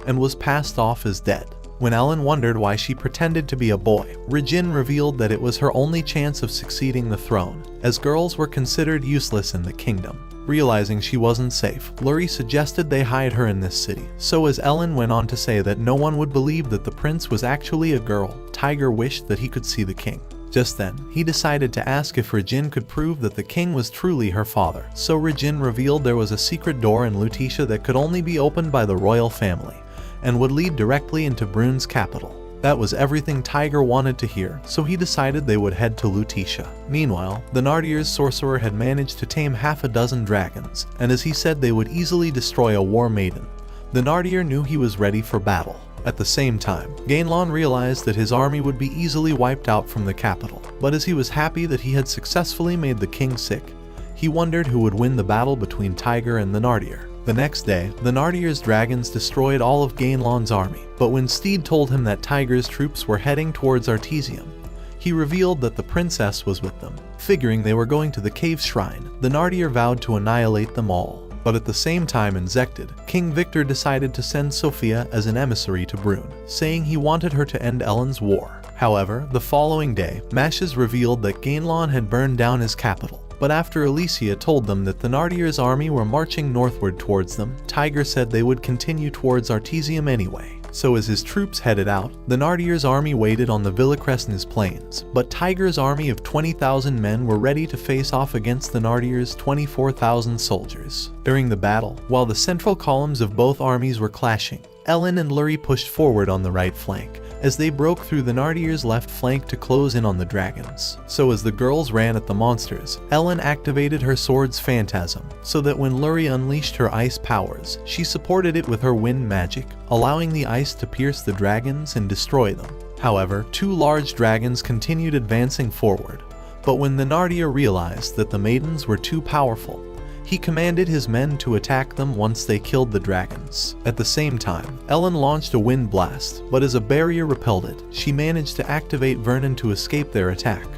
Speaker 1: and was passed off as dead. When Ellen wondered why she pretended to be a boy, Regin revealed that it was her only chance of succeeding the throne, as girls were considered useless in the kingdom. Realizing she wasn't safe, Lurie suggested they hide her in this city, so as Ellen went on to say that no one would believe that the prince was actually a girl, Tiger wished that he could see the king. Just then, he decided to ask if Regin could prove that the king was truly her father. So Regin revealed there was a secret door in Lutetia that could only be opened by the royal family, and would lead directly into Brune's capital. That was everything Tiger wanted to hear, so he decided they would head to Lutetia. Meanwhile, the Nardier's sorcerer had managed to tame half a dozen dragons, and as he said they would easily destroy a war maiden. The Nardier knew he was ready for battle. At the same time, Gainlon realized that his army would be easily wiped out from the capital, but as he was happy that he had successfully made the king sick, he wondered who would win the battle between Tiger and the Nardier. The next day, the Nardier's dragons destroyed all of Gainlon's army, but when Steed told him that Tiger's troops were heading towards Artesium, he revealed that the princess was with them. Figuring they were going to the cave shrine, the Nardier vowed to annihilate them all. But at the same time in Zected, King Victor decided to send Sophia as an emissary to Brune, saying he wanted her to end Ellen's war. However, the following day, Mashes revealed that Gainlon had burned down his capital. But after Alicia told them that the Nardier's army were marching northward towards them, Tiger said they would continue towards Artesium anyway. So as his troops headed out, the Nardier's army waited on the Villacresnes plains, but Tiger's army of 20,000 men were ready to face off against the Nardier's 24,000 soldiers. During the battle, while the central columns of both armies were clashing, Ellen and Lurie pushed forward on the right flank, as they broke through the Nardier's left flank to close in on the dragons. So as the girls ran at the monsters, Ellen activated her sword's phantasm, so that when Lurie unleashed her ice powers, she supported it with her wind magic, allowing the ice to pierce the dragons and destroy them. However, two large dragons continued advancing forward, but when the Nardier realized that the maidens were too powerful, he commanded his men to attack them once they killed the dragons. At the same time, Ellen launched a wind blast, but as a barrier repelled it, she managed to activate Vernon to escape their attack,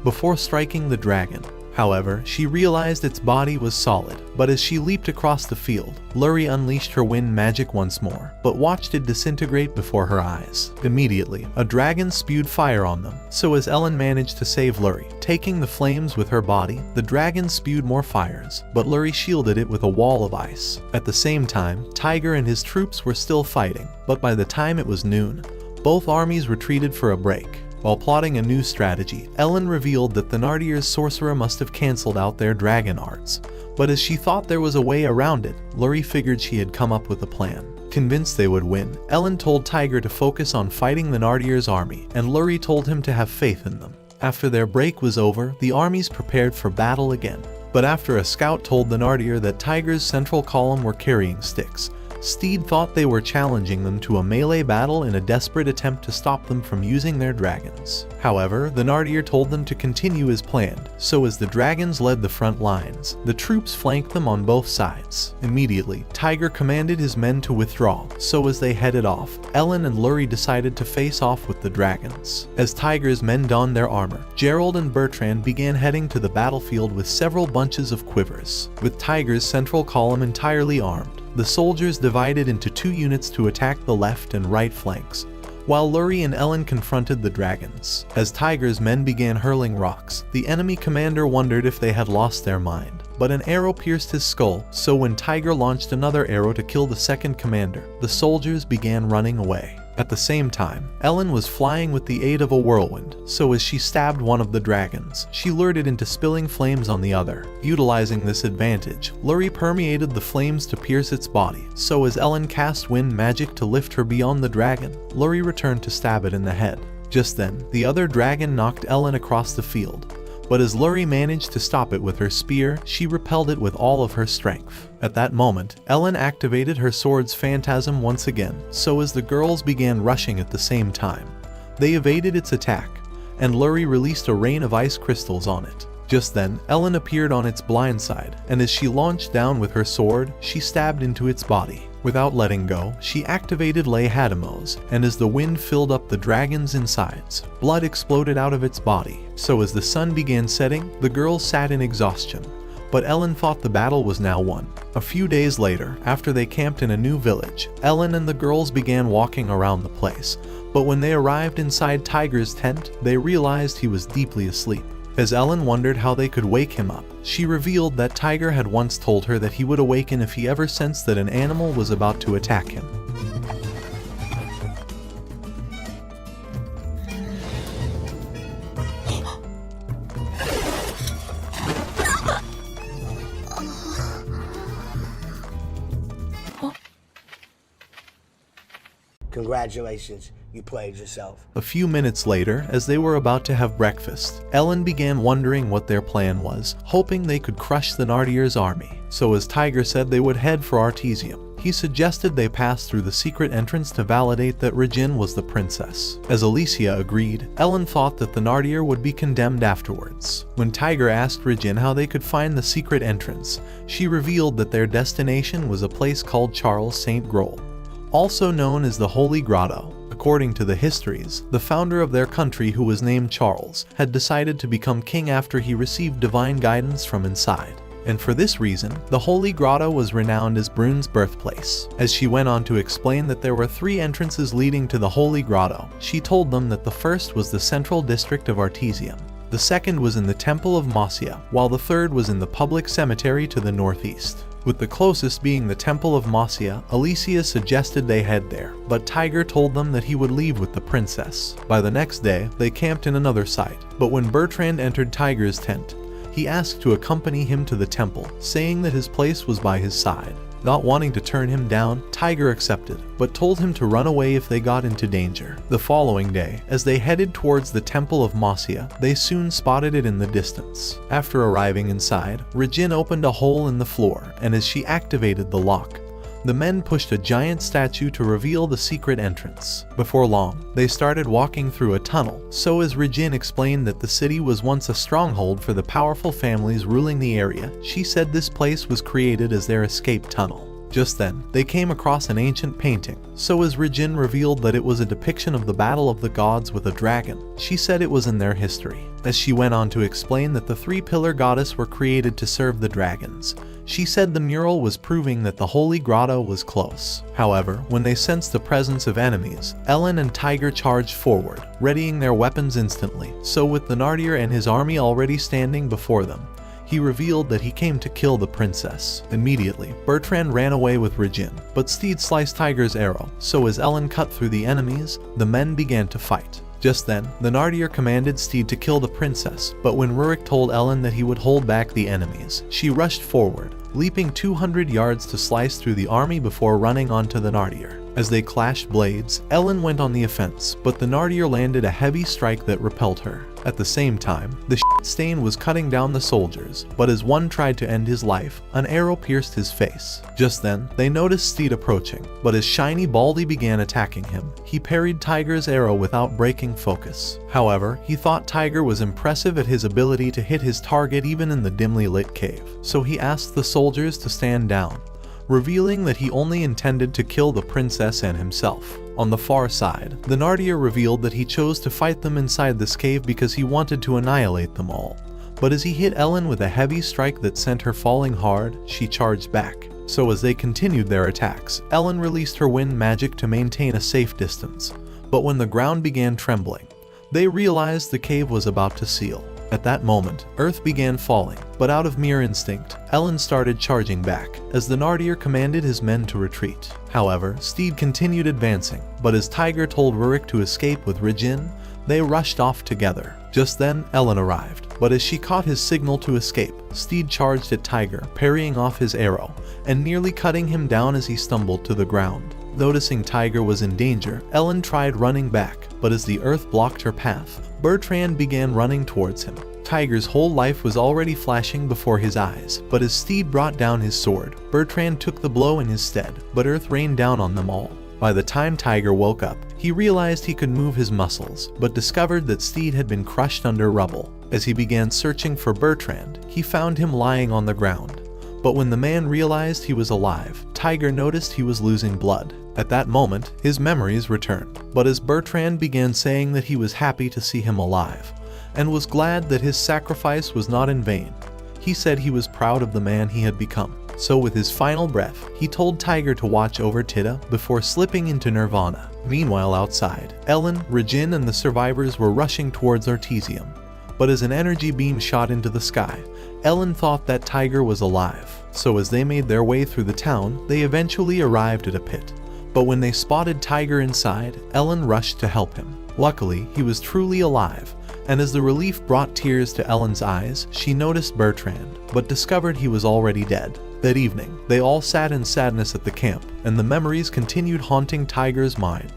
Speaker 1: before striking the dragon. However, she realized its body was solid, but as she leaped across the field, Lurie unleashed her wind magic once more, but watched it disintegrate before her eyes. Immediately, a dragon spewed fire on them, so as Ellen managed to save Lurie, taking the flames with her body, the dragon spewed more fires, but Lurie shielded it with a wall of ice. At the same time, Tiger and his troops were still fighting, but by the time it was noon, both armies retreated for a break. While plotting a new strategy, Ellen revealed that the Nardier's sorcerer must have cancelled out their dragon arts. But as she thought there was a way around it, Lurie figured she had come up with a plan. Convinced they would win, Ellen told Tiger to focus on fighting the Nardier's army, and Lurie told him to have faith in them. After their break was over, the armies prepared for battle again. But after a scout told the Nardier that Tiger's central column were carrying sticks, Steed thought they were challenging them to a melee battle in a desperate attempt to stop them from using their dragons. However, the Nardier told them to continue as planned, so as the dragons led the front lines, the troops flanked them on both sides. Immediately, Tiger commanded his men to withdraw, so as they headed off, Ellen and Lurie decided to face off with the dragons. As Tiger's men donned their armor, Gerald and Bertrand began heading to the battlefield with several bunches of quivers. With Tiger's central column entirely armed, the soldiers divided into two units to attack the left and right flanks, while Lurie and Ellen confronted the dragons. As Tiger's men began hurling rocks, the enemy commander wondered if they had lost their mind, but an arrow pierced his skull, so when Tiger launched another arrow to kill the second commander, the soldiers began running away. At the same time, Ellen was flying with the aid of a whirlwind, so as she stabbed one of the dragons, she lured it into spilling flames on the other. Utilizing this advantage, Lurie permeated the flames to pierce its body, so as Ellen cast wind magic to lift her beyond the dragon, Lurie returned to stab it in the head. Just then, the other dragon knocked Ellen across the field, but as Lurie managed to stop it with her spear, she repelled it with all of her strength. At that moment, Ellen activated her sword's phantasm once again, so as the girls began rushing at the same time. They evaded its attack, and Lurie released a rain of ice crystals on it. Just then, Ellen appeared on its blind side, and as she launched down with her sword, she stabbed into its body. Without letting go, she activated Lay Hadamos, and as the wind filled up the dragon's insides, blood exploded out of its body. So as the sun began setting, the girls sat in exhaustion, but Ellen thought the battle was now won. A few days later, after they camped in a new village, Ellen and the girls began walking around the place, but when they arrived inside Tiger's tent, they realized he was deeply asleep. As Ellen wondered how they could wake him up, she revealed that Tiger had once told her that he would awaken if he ever sensed that an animal was about to attack him.
Speaker 6: Congratulations, you played yourself.
Speaker 1: A few minutes later, as they were about to have breakfast, Ellen began wondering what their plan was, hoping they could crush the Thenardier's army. So as Tiger said, they would head for Artesium. He suggested they pass through the secret entrance to validate that Regine was the princess. As Alicia agreed, Ellen thought that the Thenardier would be condemned afterwards. When Tiger asked Regine how they could find the secret entrance, she revealed that their destination was a place called Charles St. Groll, also known as the Holy Grotto. According to the histories, the founder of their country, who was named Charles, had decided to become king after he received divine guidance from inside. And for this reason, the Holy Grotto was renowned as Brune's birthplace. As she went on to explain that there were 3 entrances leading to the Holy Grotto, she told them that the first was the central district of Artesium, the second was in the Temple of Mosia, while the third was in the public cemetery to the northeast. With the closest being the Temple of Mosia, Alicia suggested they head there, but Tiger told them that he would leave with the princess. By the next day, they camped in another site, but when Bertrand entered Tiger's tent, he asked to accompany him to the temple, saying that his place was by his side. Not wanting to turn him down, Tiger accepted, but told him to run away if they got into danger. The following day, as they headed towards the Temple of Mosia, they soon spotted it in the distance. After arriving inside, Regine opened a hole in the floor, and as she activated the lock, the men pushed a giant statue to reveal the secret entrance. Before long, they started walking through a tunnel, so as Regine explained that the city was once a stronghold for the powerful families ruling the area, she said this place was created as their escape tunnel. Just then, they came across an ancient painting, so as Regine revealed that it was a depiction of the Battle of the Gods with a dragon, she said it was in their history. As she went on to explain that the 3-pillar goddess were created to serve the dragons, she said the mural was proving that the Holy Grotto was close. However, when they sensed the presence of enemies, Ellen and Tiger charged forward, readying their weapons instantly. So with the Thenardier and his army already standing before them, he revealed that he came to kill the princess. Immediately, Bertrand ran away with Regine, but Steed sliced Tiger's arrow, so as Ellen cut through the enemies, the men began to fight. Just then, the Thenardier commanded Steed to kill the princess, but when Rurik told Ellen that he would hold back the enemies, she rushed forward, leaping 200 yards to slice through the army before running onto the Thenardier. As they clashed blades, Ellen went on the offense, but the Thenardier landed a heavy strike that repelled her. At the same time, the stain was cutting down the soldiers, but as one tried to end his life, an arrow pierced his face. Just then, they noticed Steed approaching, but as Shiny Baldy began attacking him, he parried Tiger's arrow without breaking focus. However, he thought Tiger was impressive at his ability to hit his target even in the dimly lit cave, so he asked the soldiers to stand down, revealing that he only intended to kill the princess and himself. On the far side, the Thenardier revealed that he chose to fight them inside this cave because he wanted to annihilate them all. But as he hit Ellen with a heavy strike that sent her falling hard, she charged back. So as they continued their attacks, Ellen released her wind magic to maintain a safe distance. But when the ground began trembling, they realized the cave was about to seal. At that moment, earth began falling, but out of mere instinct, Ellen started charging back, as the Thenardier commanded his men to retreat. However, Steed continued advancing, but as Tiger told Rurik to escape with Regine, they rushed off together. Just then, Ellen arrived, but as she caught his signal to escape, Steed charged at Tiger, parrying off his arrow, and nearly cutting him down as he stumbled to the ground. Noticing Tiger was in danger, Ellen tried running back, but as the earth blocked her path, Bertrand began running towards him. Tiger's whole life was already flashing before his eyes, but as Steed brought down his sword, Bertrand took the blow in his stead, but earth rained down on them all. By the time Tiger woke up, he realized he could move his muscles, but discovered that Steed had been crushed under rubble. As he began searching for Bertrand, he found him lying on the ground. But when the man realized he was alive, Tiger noticed he was losing blood. At that moment, his memories returned, but as Bertrand began saying that he was happy to see him alive, and was glad that his sacrifice was not in vain, he said he was proud of the man he had become. So with his final breath, he told Tiger to watch over Tita before slipping into nirvana. Meanwhile outside, Ellen, Regine, and the survivors were rushing towards Artesium. But as an energy beam shot into the sky, Ellen thought that Tiger was alive. So as they made their way through the town, they eventually arrived at a pit. But when they spotted Tiger inside, Ellen rushed to help him. Luckily, he was truly alive, and as the relief brought tears to Ellen's eyes, she noticed Bertrand, but discovered he was already dead. That evening, they all sat in sadness at the camp, and the memories continued haunting Tiger's mind.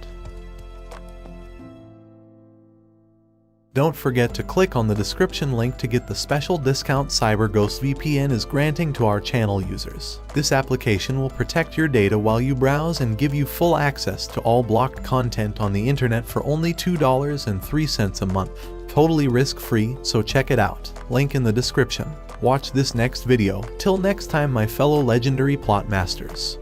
Speaker 1: Don't forget to click on the description link to get the special discount CyberGhost VPN is granting to our channel users. This application will protect your data while you browse and give you full access to all blocked content on the internet for only $2.03 a month. Totally risk-free, so check it out. Link in the description. Watch this next video. Till next time, my fellow legendary plot masters.